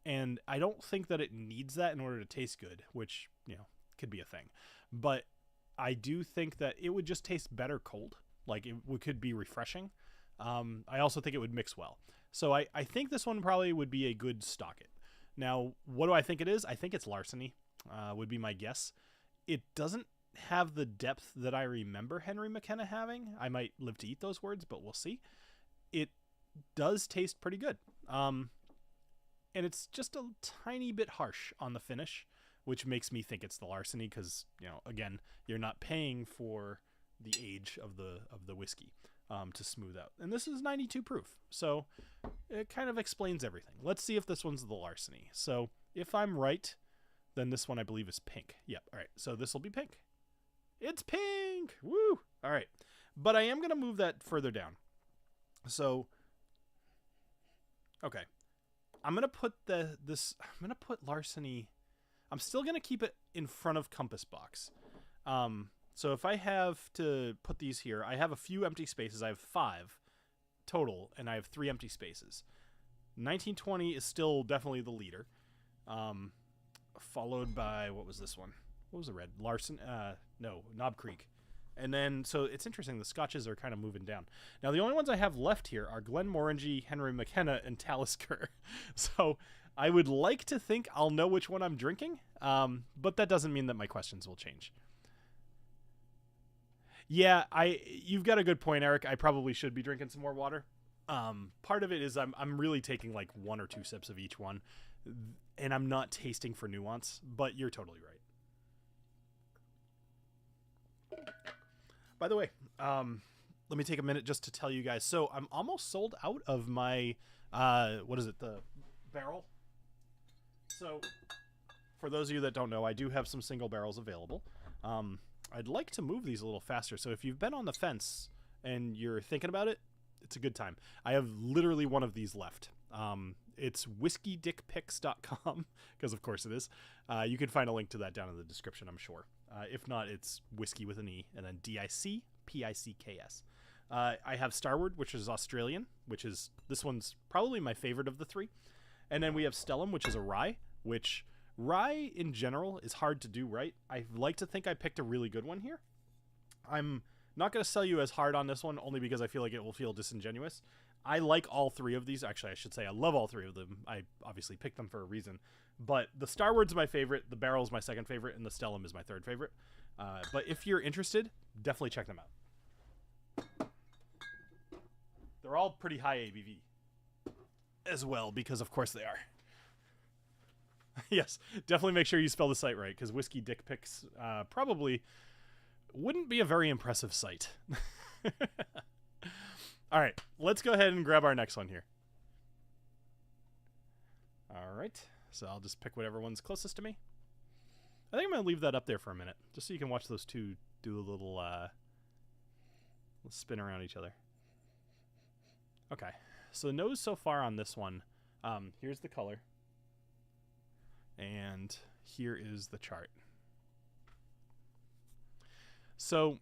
And I don't think that it needs that in order to taste good, which, could be a thing. But I do think that it would just taste better cold. Like, could be refreshing. I also think it would mix well. So I think this one probably would be a good stock it. Now, what do I think it is? I think it's Larceny, would be my guess. It doesn't have the depth that I remember Henry McKenna having. I might live to eat those words, but we'll see. It does taste pretty good. And it's just a tiny bit harsh on the finish, which makes me think it's the Larceny because, again, you're not paying for the age of the whiskey to smooth out. And this is 92 proof, so it kind of explains everything. Let's see if this one's the Larceny. So if I'm right, then this one I believe is pink. Yep. All right. So this will be pink. It's pink. Woo. All right. But I am going to move that further down. So, okay. I'm going to put I'm going to put Larceny. I'm still going to keep it in front of Compass Box. So if I have to put these here, I have a few empty spaces. I have 5 total, and I have 3 empty spaces. 1920 is still definitely the leader. Followed by, what was this one? What was the red? Knob Creek. And then, so it's interesting, the scotches are kind of moving down. Now, the only ones I have left here are Glenmorangie, Henry McKenna, and Talisker. So I would like to think I'll know which one I'm drinking, but that doesn't mean that my questions will change. Yeah, you've got a good point, Eric. I probably should be drinking some more water. Part of it is I'm really taking like 1 or 2 sips of each one, and I'm not tasting for nuance, but you're totally right. By the way, let me take a minute just to tell you guys. So I'm almost sold out of my, what is it, the barrel? So for those of you that don't know, I do have some single barrels available. I'd like to move these a little faster. So if you've been on the fence and you're thinking about it, it's a good time. I have literally one of these left. It's whiskeydickpics.com, because of course it is. You can find a link to that down in the description, I'm sure. If not, it's whiskey with an E, and then DICPICKS. I have Starward, which is Australian, this one's probably my favorite of the 3. And then we have Stellum, which is a rye, which rye in general is hard to do right. I like to think I picked a really good one here. I'm not going to sell you as hard on this one, only because I feel like it will feel disingenuous. I like all 3 of these. Actually, I should say I love all 3 of them. I obviously picked them for a reason. But the Starward's my favorite, the Barrel's my second favorite, and the Stellum is my third favorite. But if you're interested, definitely check them out. They're all pretty high ABV as well, because of course they are. Yes, definitely make sure you spell the site right, because Whiskey Dick Pics probably wouldn't be a very impressive site. All right, let's go ahead and grab our next one here. All right, so I'll just pick whatever one's closest to me. I think I'm going to leave that up there for a minute, just so you can watch those two do a little spin around each other. Okay, so the nose so far on this one, here's the color, and here is the chart. So,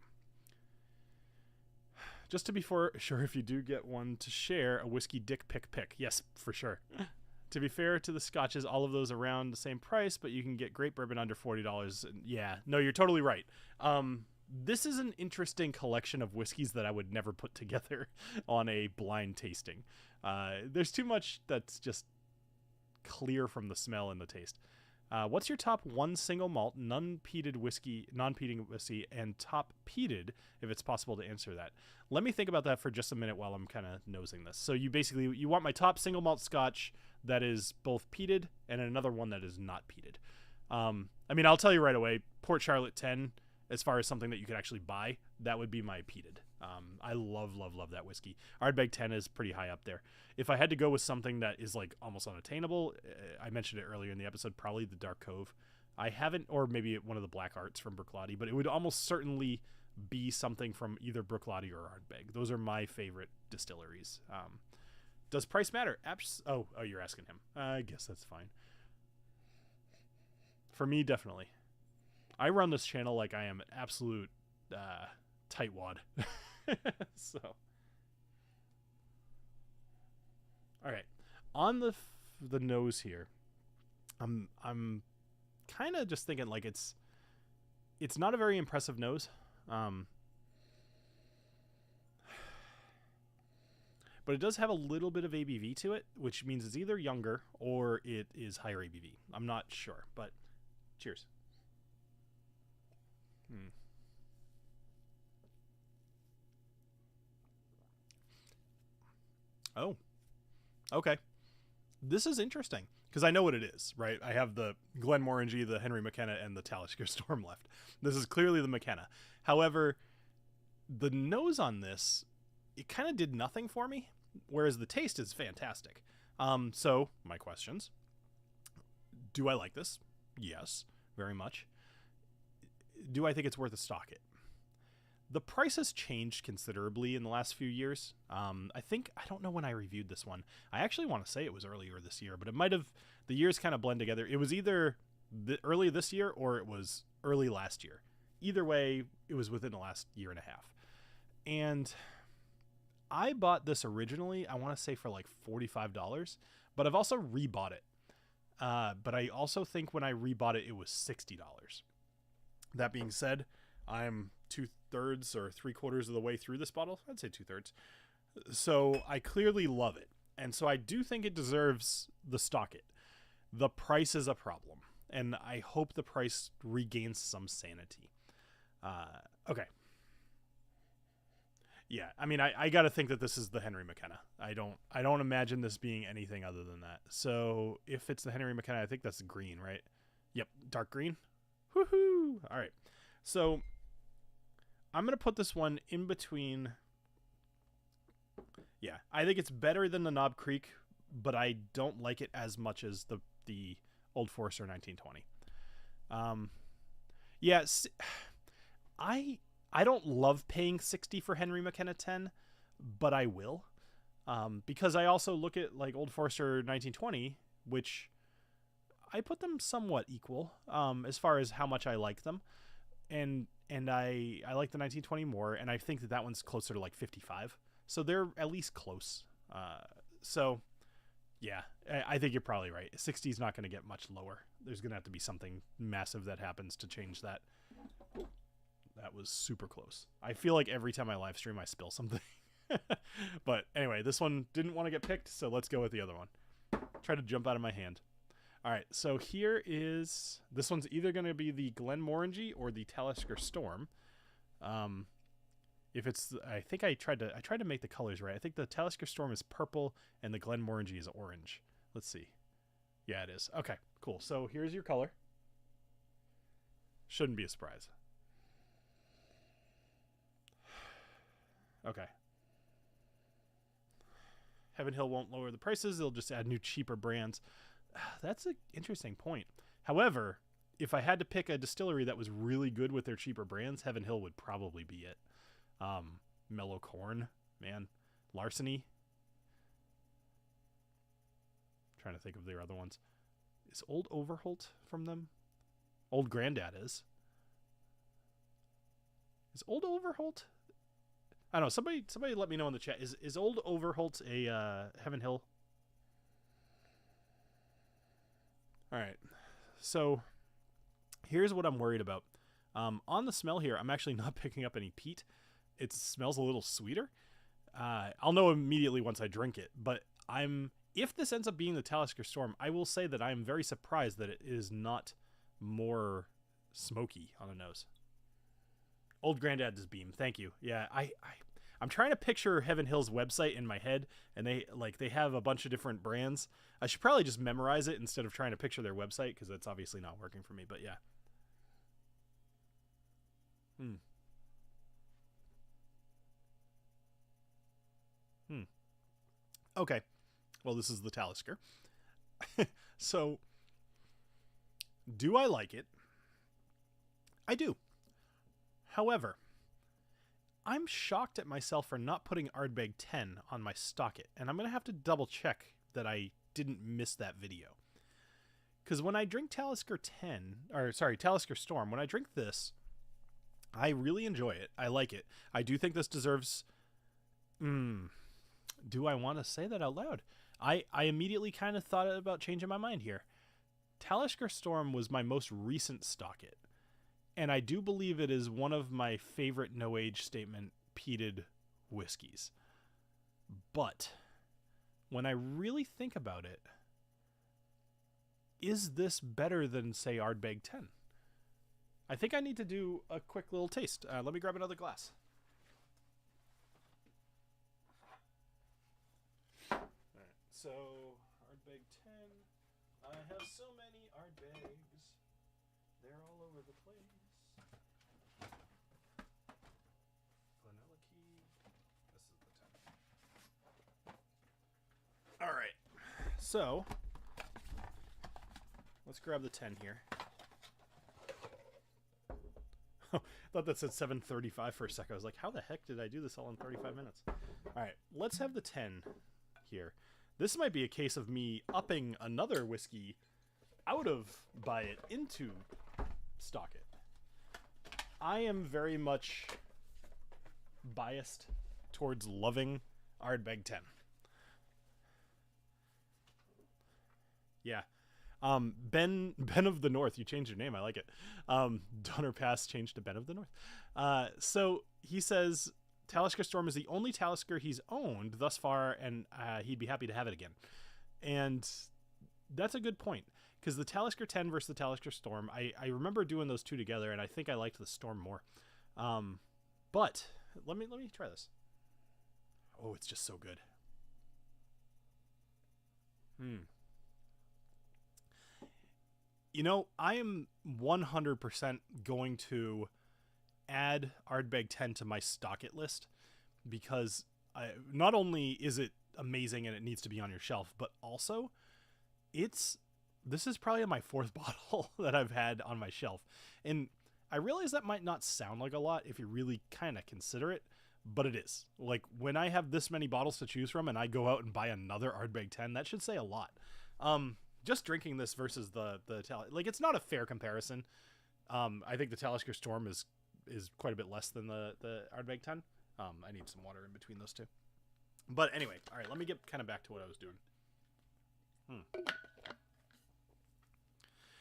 just to be sure, if you do get one to share, a whiskey dick pick. Yes, for sure. To be fair to the scotches, all of those around the same price, but you can get great bourbon under $40. Yeah, no, you're totally right. This is an interesting collection of whiskeys that I would never put together on a blind tasting. There's too much that's just clear from the smell and the taste. What's your top 1 single malt, non-peated whiskey, and top peated, if it's possible to answer that? Let me think about that for just a minute while I'm kind of nosing this. So you want my top single malt scotch that is both peated and another one that is not peated. I mean, I'll tell you right away, Port Charlotte 10, as far as something that you could actually buy, that would be my peated. I love that whiskey. Ardbeg 10 is pretty high up there. If I had to go with something that is like almost unattainable, I mentioned it earlier in the episode, probably the Dark Cove. I haven't, or maybe one of the Black Arts from Bruichladdich, but it would almost certainly be something from either Bruichladdich or Ardbeg. Those are my favorite distilleries. Does price matter? Oh, you're asking him. I guess that's fine. For me, definitely. I run this channel like I am an absolute tightwad. So, all right, on the nose here, I'm kind of just thinking like it's not a very impressive nose, but it does have a little bit of ABV to it, which means it's either younger or it is higher ABV. I'm not sure, but cheers. Oh, okay. This is interesting because I know what it is, right? I have the Glenmorangie, the Henry McKenna, and the Talisker Storm left. This is clearly the McKenna. However, the nose on this, it kind of did nothing for me, whereas the taste is fantastic. So, my questions. Do I like this? Yes, very much. Do I think it's worth a stock it? The price has changed considerably in the last few years. I don't know when I reviewed this one. I actually want to say it was earlier this year, but it might have, the years kind of blend together. It was either early this year or it was early last year. Either way, it was within the last year and a half. And I bought this originally, I want to say for like $45, but I've also rebought it. But I also think when I rebought it, it was $60. That being said, I'm 2/3 or 3/4 of the way through this bottle. I'd say 2/3. So I clearly love it. And so I do think it deserves the stock it. The price is a problem. And I hope the price regains some sanity. Okay. Yeah, I mean, I got to think that this is the Henry McKenna. I don't imagine this being anything other than that. So if it's the Henry McKenna, I think that's green, right? Yep, dark green. Woohoo! All right, so I'm gonna put this one in between. Yeah, I think it's better than the Knob Creek, but I don't like it as much as the Old Forester 1920. Yes, I don't love paying $60 for Henry McKenna 10, but I will, because I also look at like Old Forester 1920, which I put them somewhat equal as far as how much I like them, and I like the 1920 more, and I think that one's closer to like 55, so they're at least close. So yeah, I think you're probably right. 60 is not going to get much lower. There's going to have to be something massive that happens to change that. That was super close. I feel like every time I live stream, I spill something. But anyway, this one didn't want to get picked, so let's go with the other one. Try to jump out of my hand. All right, so here is... This one's either going to be the Glenmorangie or the Talisker Storm. If it's... I think I tried to make the colors right. I think the Talisker Storm is purple and the Glenmorangie is orange. Let's see. Yeah, it is. Okay, cool. So here's your color. Shouldn't be a surprise. Okay. Heaven Hill won't lower the prices. They'll just add new, cheaper brands. That's an interesting point. However, if I had to pick a distillery that was really good with their cheaper brands, Heaven Hill would probably be it. Mellow Corn, man. Larceny. Trying to think of their other ones. Is Old Overholt from them? Old Grandad is. Is Old Overholt? I don't know. Somebody let me know in the chat. Is Old Overholt a Heaven Hill? All right. So here's what I'm worried about. On the smell here, I'm actually not picking up any peat. It smells a little sweeter. I'll know immediately once I drink it. But if this ends up being the Talisker Storm, I will say that I'm very surprised that it is not more smoky on the nose. Old Granddad's Beam. Thank you. Yeah, I'm trying to picture Heaven Hill's website in my head, and they have a bunch of different brands. I should probably just memorize it instead of trying to picture their website, because that's obviously not working for me, but yeah. Okay. Well, this is the Talisker. So, do I like it? I do. However, I'm shocked at myself for not putting Ardbeg 10 on my Stock It, and I'm going to have to double check that I didn't miss that video. Because when I drink Talisker Storm, when I drink this, I really enjoy it. I like it. I do think this deserves... do I want to say that out loud? I immediately kind of thought about changing my mind here. Talisker Storm was my most recent Stock It. And I do believe it is one of my favorite no-age statement peated whiskeys. But when I really think about it, is this better than, say, Ardbeg 10? I think I need to do a quick little taste. Let me grab another glass. All right, so Ardbeg 10. I have so many Ardbegs. They're all over the place. Vanilla key. This is the 10. All right. So, let's grab the 10 here. I thought that said 7:35 for a second. I was like, how the heck did I do this all in 35 minutes? All right, let's have the 10 here. This might be a case of me upping another whiskey out of Buy It into Stock It. I am very much biased towards loving Ardbeg 10. Yeah. Ben of the North, you changed your name. I like it. Donner Pass changed to Ben of the North. So he says Talisker Storm is the only Talisker he's owned thus far, and he'd be happy to have it again. And that's a good point, because the Talisker 10 versus the Talisker Storm, I remember doing those two together, and I think I liked the Storm more. But let me try this. Oh, it's just so good. Hmm. You know, I am 100% going to add Ardbeg 10 to my stock it list because not only is it amazing and it needs to be on your shelf, but also this is probably my 4th bottle that I've had on my shelf. And I realize that might not sound like a lot if you really kind of consider it, but it is. Like, when I have this many bottles to choose from and I go out and buy another Ardbeg 10, that should say a lot. Just drinking this versus like, it's not a fair comparison. I think the Talisker Storm is quite a bit less than the Ardbeg 10. I need some water in between those two. But anyway, all right, let me get kind of back to what I was doing.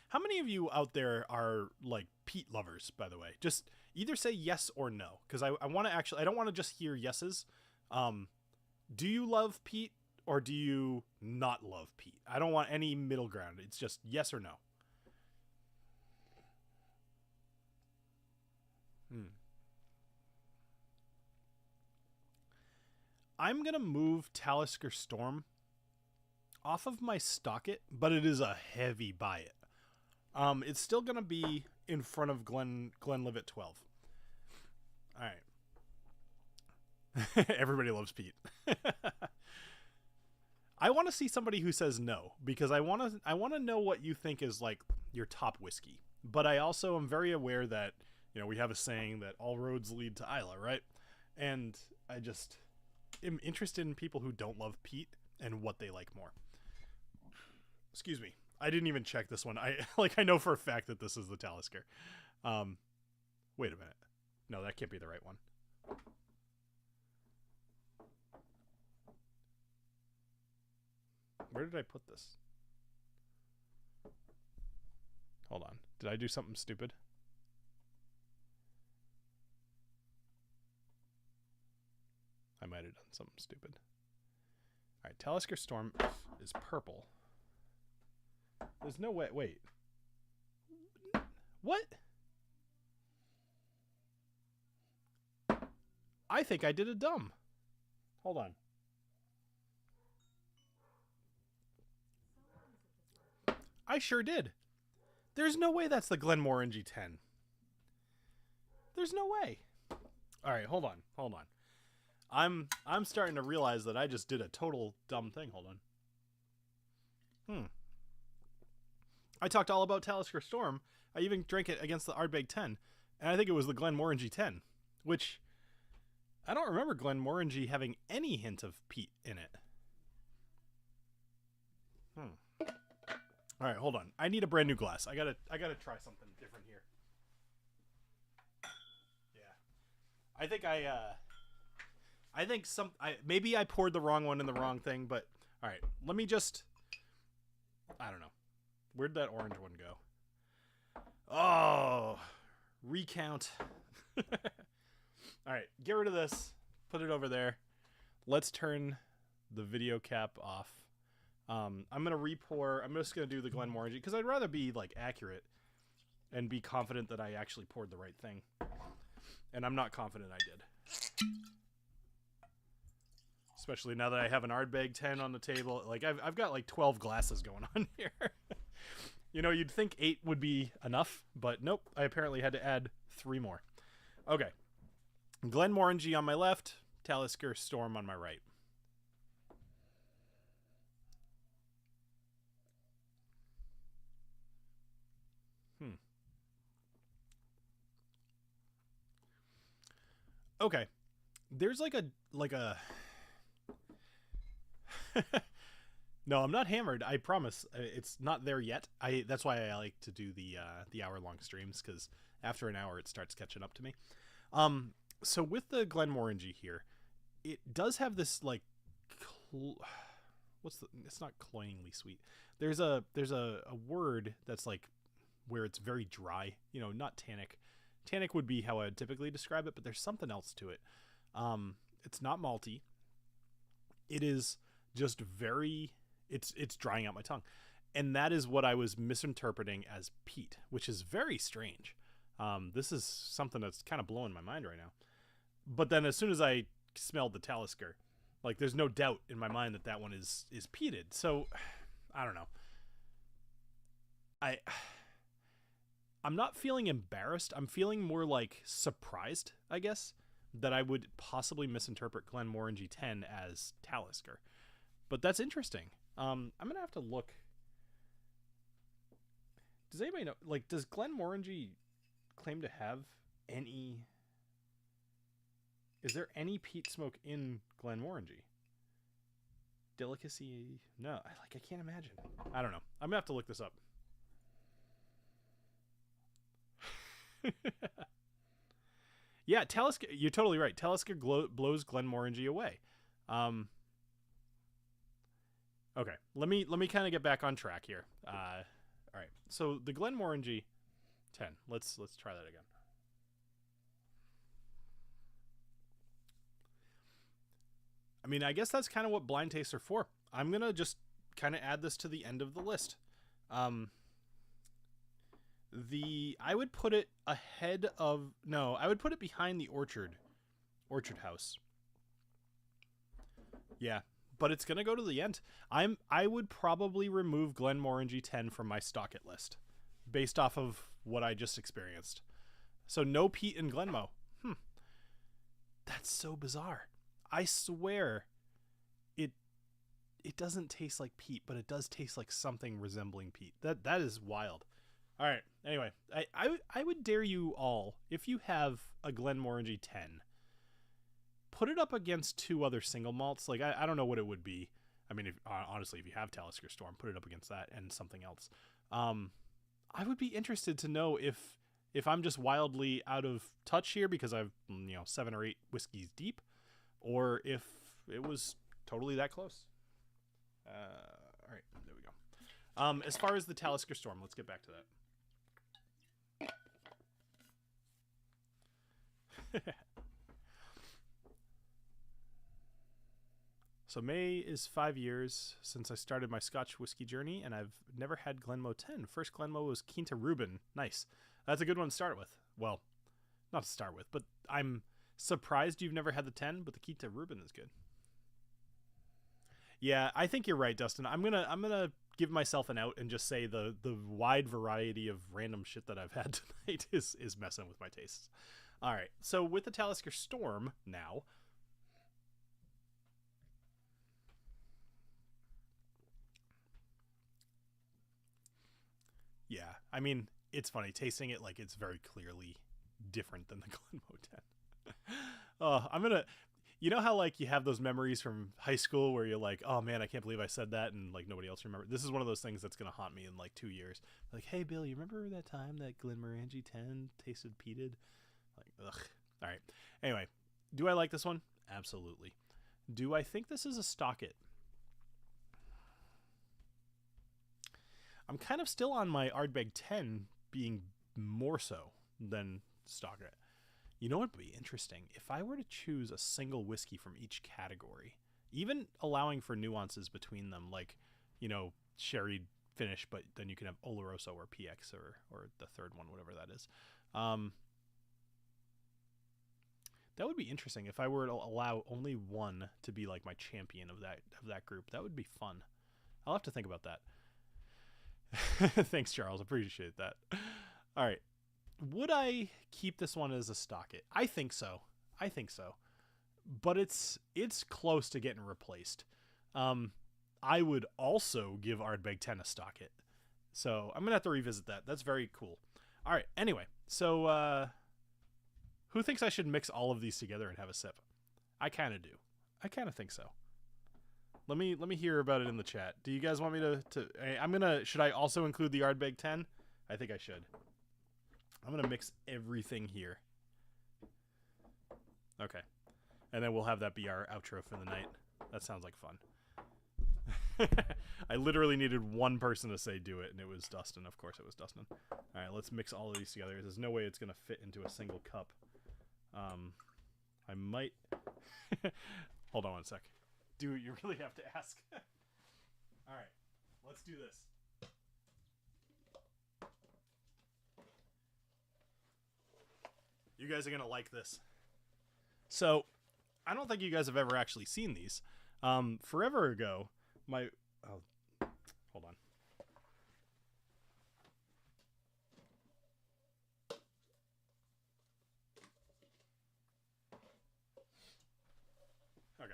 How many of you out there are like peat lovers, by the way? Just either say yes or no, because I want to actually, I don't want to just hear yeses. Do you love peat or do you not love peat? I don't want any middle ground. It's just yes or no. I'm going to move Talisker Storm off of my stock it, but it is a heavy buy it. It's still going to be in front of Glenlivet 12. All right. Everybody loves Pete. I want to see somebody who says no, because I want to know what you think is like your top whiskey. But I also am very aware that, you know, we have a saying that all roads lead to Isla, right? And I just am interested in people who don't love Pete and what they like more. Excuse me. I didn't even check this one. I know for a fact that this is the Talisker. Wait a minute. No, that can't be the right one. Where did I put this? Hold on. Did I do something stupid? I might have done something stupid. All right, Talisker Storm is purple. There's no way. Wait. What? I think I did a dumb. Hold on. I sure did. There's no way that's the Glenmorangie 10. There's no way. All right, hold on. I'm starting to realize that I just did a total dumb thing. Hold on. I talked all about Talisker Storm. I even drank it against the Ardbeg 10, and I think it was the Glenmorangie 10, which I don't remember Glenmorangie having any hint of peat in it. All right, hold on. I need a brand new glass. I gotta try something different here. Yeah, I think maybe I poured the wrong one in the wrong thing, but all right. Let me just. I don't know. Where'd that orange one go? Oh, recount. All right, get rid of this. Put it over there. Let's turn the video cap off. I'm gonna re-pour. I'm just gonna do the Glenmorangie because I'd rather be like accurate and be confident that I actually poured the right thing. And I'm not confident I did. Especially now that I have an Ardbeg 10 on the table. Like I've got like 12 glasses going on here. You know, you'd think 8 would be enough, but nope. I apparently had to add 3 more. Okay. Glenmorangie on my left, Talisker Storm on my right. Okay. There's like a No, I'm not hammered. I promise. It's not there yet. That's why I like to do the hour-long streams, because after an hour it starts catching up to me. So with the Glenmorangie here, it does have this like it's not cloyingly sweet. There's a word that's like where it's very dry, you know, not tannic. Tannic would be how I would typically describe it, but there's something else to it. It's not malty. It is just very, it's drying out my tongue. And that is what I was misinterpreting as peat, which is very strange. This is something that's kind of blowing my mind right now. But then as soon as I smelled the Talisker, Like, there's no doubt in my mind that that one is peated. So, I don't know. I'm not feeling embarrassed. I'm feeling more like surprised, I guess, that I would possibly misinterpret Glenmorangie 10 as Talisker. But that's interesting. I'm going to have to look. Does anybody know, like, does Glenmorangie claim to have any... Is there any peat smoke in Glenmorangie? Delicacy? No, I can't imagine. I don't know. I'm going to have to look this up. Yeah, Talisker, you're totally right. Talisker blows Glenmorangie away. Okay, let me kind of get back on track here. All right, so the Glenmorangie 10. Let's try that again. I mean, I guess that's kind of what blind tastes are for. I'm gonna just kind of add this to the end of the list. I would put it ahead of, no, I would put it behind the Orchard House. Yeah, but it's gonna go to the end. I would probably remove Glenmorangie 10 from my stock it list, based off of what I just experienced. So no peat in Glenmo. That's so bizarre. I swear, it doesn't taste like peat, but it does taste like something resembling peat. That is wild. All right. Anyway, I would dare you all, if you have a Glenmorangie 10, put it up against two other single malts. Like, I don't know what it would be. I mean, honestly, if you have Talisker Storm, put it up against that and something else. I would be interested to know if I'm just wildly out of touch here because I've 7 or 8 whiskeys deep, or if it was totally that close. All right, there we go. As far as the Talisker Storm, let's get back to that. So May is 5 years since I started my Scotch whiskey journey, and I've never had Glenmo 10. First Glenmo was Quinta Reuben. Nice. That's a good one to start with. Well, not to start with, but I'm surprised you've never had the 10, but the Quinta Reuben is good. Yeah, I think you're right, Dustin. I'm gonna give myself an out and just say the wide variety of random shit that I've had tonight is messing with my tastes. All right, so with the Talisker Storm now. Yeah, I mean, it's funny tasting it like it's very clearly different than the Glenmo 10. I'm gonna, you know how like you have those memories from high school where you're like, oh man, I can't believe I said that, and like nobody else remembers. This is one of those things that's gonna haunt me in like 2 years. Like, hey Bill, you remember that time that Glenmorangie 10 tasted peated? Like, ugh. All right. Anyway, do I like this one? Absolutely. Do I think this is a stock it? I'm kind of still on my Ardbeg 10 being more so than stock it. You know what would be interesting? If I were to choose a single whiskey from each category, even allowing for nuances between them, like, sherry finish, but then you can have Oloroso or PX or the third one, whatever that is. That would be interesting if I were to allow only one to be like my champion of that group. That would be fun. I'll have to think about that. Thanks, Charles. Appreciate that. All right. Would I keep this one as a stock it? I think so. But it's close to getting replaced. I would also give Ardbeg 10 a stock it. So I'm going to have to revisit that. That's very cool. All right. Anyway, so who thinks I should mix all of these together and have a sip? I kind of do. I kind of think so. Let me hear about it in the chat. Do you guys want me to should I also include the Ardbeg 10? I think I should. I'm going to mix everything here. Okay. And then we'll have that be our outro for the night. That sounds like fun. I literally needed one person to say do it, and it was Dustin. Of course it was Dustin. All right, let's mix all of these together. There's no way it's going to fit into a single cup. I might... Hold on one sec. Do you really have to ask? All right, let's do this. You guys are going to like this. So, I don't think you guys have ever actually seen these. Forever ago, hold on. Okay,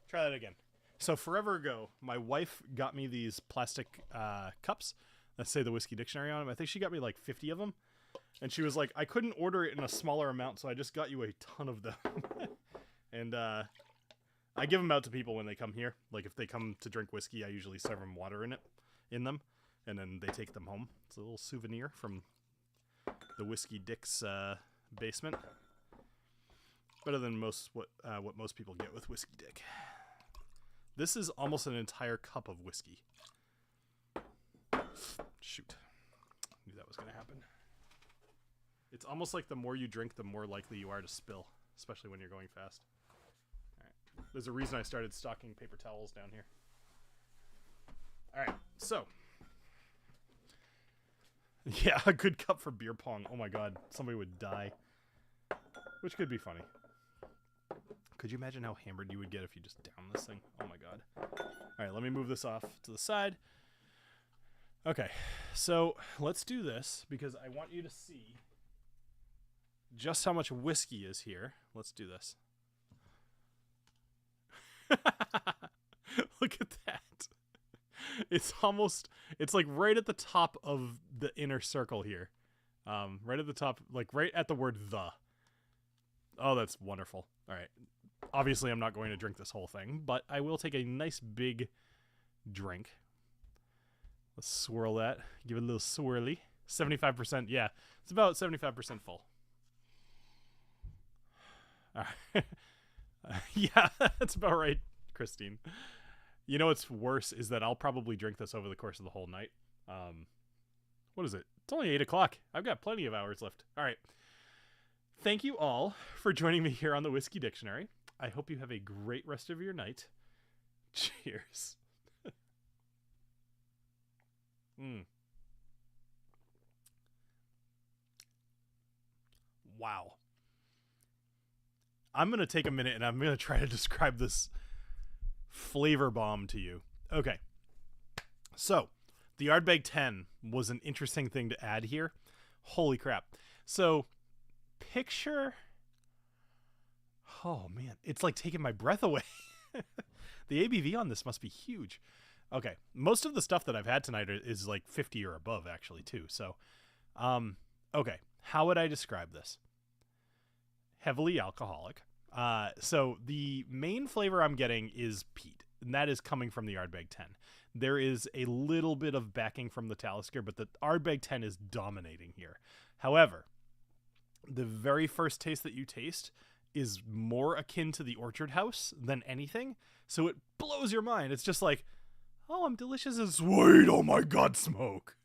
try that again. So forever ago, my wife got me these plastic cups that say the Whiskey Dictionary on them. I think she got me like 50 of them. And she was like, I couldn't order it in a smaller amount, so I just got you a ton of them. And I give them out to people when they come here. Like if they come to drink whiskey, I usually serve them water in them. And then they take them home. It's a little souvenir from the Whiskey Dick's basement. Better than what most people get with Whiskey Dick. This is almost an entire cup of whiskey. Shoot. Knew that was going to happen. It's almost like the more you drink, the more likely you are to spill, especially when you're going fast. All right. There's a reason I started stocking paper towels down here. All right, so. Yeah, a good cup for beer pong. Oh my god, somebody would die. Which could be funny. Could you imagine how hammered you would get if you just downed this thing? Oh my god. All right, let me move this off to the side. Okay, so let's do this because I want you to see just how much whiskey is here. Let's do this. Look at that. It's like right at the top of the inner circle here. Right at the top, like right at the word the. Oh, that's wonderful. All right. Obviously, I'm not going to drink this whole thing, but I will take a nice big drink. Let's swirl that. Give it a little swirly. 75%. Yeah, it's about 75% full. Yeah, that's about right, Christine. You know what's worse is that I'll probably drink this over the course of the whole night. What is it? It's only 8 o'clock. I've got plenty of hours left. All right. Thank you all for joining me here on the Whiskey Dictionary. I hope you have a great rest of your night. Cheers. Wow. I'm going to take a minute and I'm going to try to describe this flavor bomb to you. Okay. So, the Ardbeg 10 was an interesting thing to add here. Holy crap. So, picture... Oh, man. It's like taking my breath away. The ABV on this must be huge. Okay. Most of the stuff that I've had tonight is like 50 or above, actually, too. So, okay. How would I describe this? Heavily alcoholic. So the main flavor I'm getting is peat, and that is coming from the Ardbeg 10. There is a little bit of backing from the Talisker, but the Ardbeg 10 is dominating here. However, the very first taste that you taste is more akin to the Orchard House than anything, so it blows your mind. It's just like, oh, I'm delicious and sweet. Oh my god, smoke.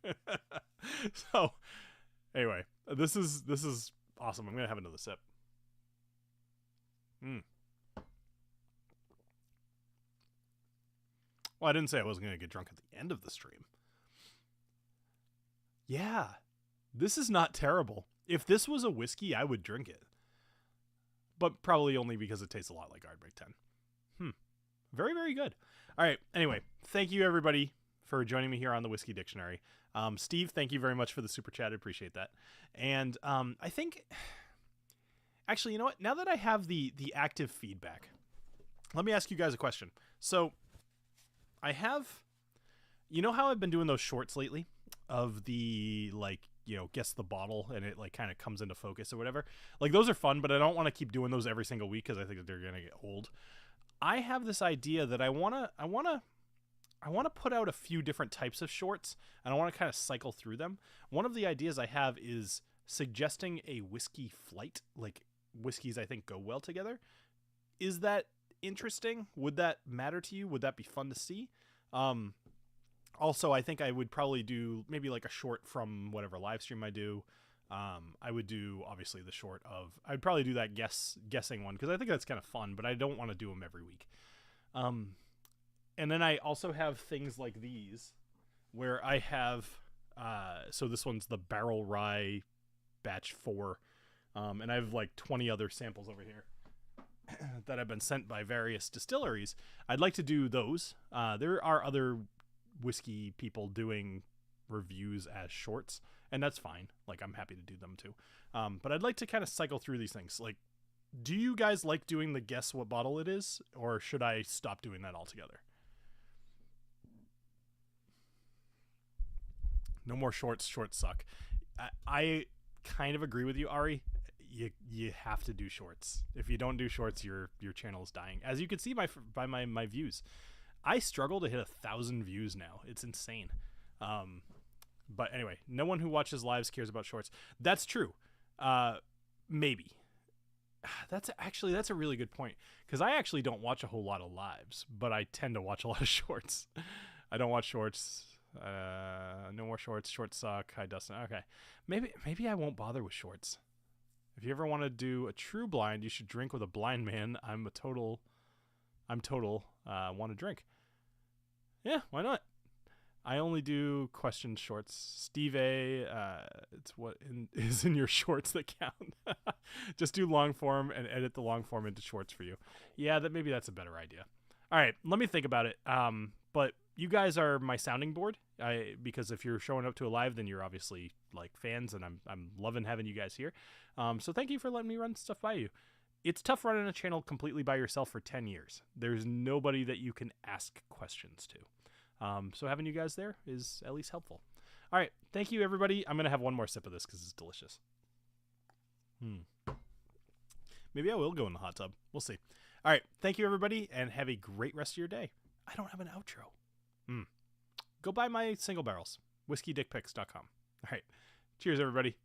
So, anyway, this is awesome. I'm gonna have another sip. Well, I didn't say I wasn't going to get drunk at the end of the stream. Yeah, this is not terrible. If this was a whiskey, I would drink it. But probably only because it tastes a lot like Ardbeg 10. Very, very good. All right, anyway, thank you everybody for joining me here on the Whiskey Dictionary. Steve, thank you very much for the super chat. I appreciate that. And I think... Actually, you know what? Now that I have the active feedback, let me ask you guys a question. So, I have, you know how I've been doing those shorts lately of the, like, you know, guess the bottle and it, like, kind of comes into focus or whatever? Like, those are fun, but I don't want to keep doing those every single week because I think that they're going to get old. I have this idea that I want to put out a few different types of shorts, and I want to kind of cycle through them. One of the ideas I have is suggesting a whiskey flight, like, whiskeys I think go well together. Is that interesting? Would that matter to you? Would that be fun to see? Also, I think I would probably do maybe like a short from whatever live stream I do. I would do obviously the short of, I'd probably do that guessing one because I think that's kind of fun, but I don't want to do them every week. And then I also have things like these where I have, so this one's the Barrel Rye Batch 4. And I have like 20 other samples over here. that have been sent by various distilleries. I'd like to do those. There are other whiskey people doing reviews as shorts, and that's fine. Like, I'm happy to do them too. But I'd like to kind of cycle through these things. Like, do you guys like doing the guess what bottle it is, or should I stop doing that altogether? No more shorts. Shorts suck. I kind of agree with you, Ari. You have to do shorts. If you don't do shorts, your channel is dying. As you can see by my views, I struggle to hit 1,000 views now. It's insane. But anyway, no one who watches lives cares about shorts. That's true. Maybe. That's a really good point, because I actually don't watch a whole lot of lives, but I tend to watch a lot of shorts. I don't watch shorts. No more shorts. Shorts suck. Hi, Dustin. Okay, maybe I won't bother with shorts. If you ever want to do a true blind, you should drink with a blind man. I'm total. Want to drink. Yeah, why not? I only do question shorts. Steve A, it's what is in your shorts that count. Just do long form and edit the long form into shorts for you. Yeah, maybe that's a better idea. All right, let me think about it. But you guys are my sounding board. Because if you're showing up to a live, then you're obviously like fans, and I'm loving having you guys here. So thank you for letting me run stuff by you. It's tough running a channel completely by yourself for 10 years. There's nobody that you can ask questions to. So having you guys there is at least helpful. All right. Thank you, everybody. I'm going to have one more sip of this because it's delicious. Maybe I will go in the hot tub. We'll see. All right. Thank you, everybody, and have a great rest of your day. I don't have an outro. Go buy my single barrels, whiskeydickpics.com. All right. Cheers, everybody.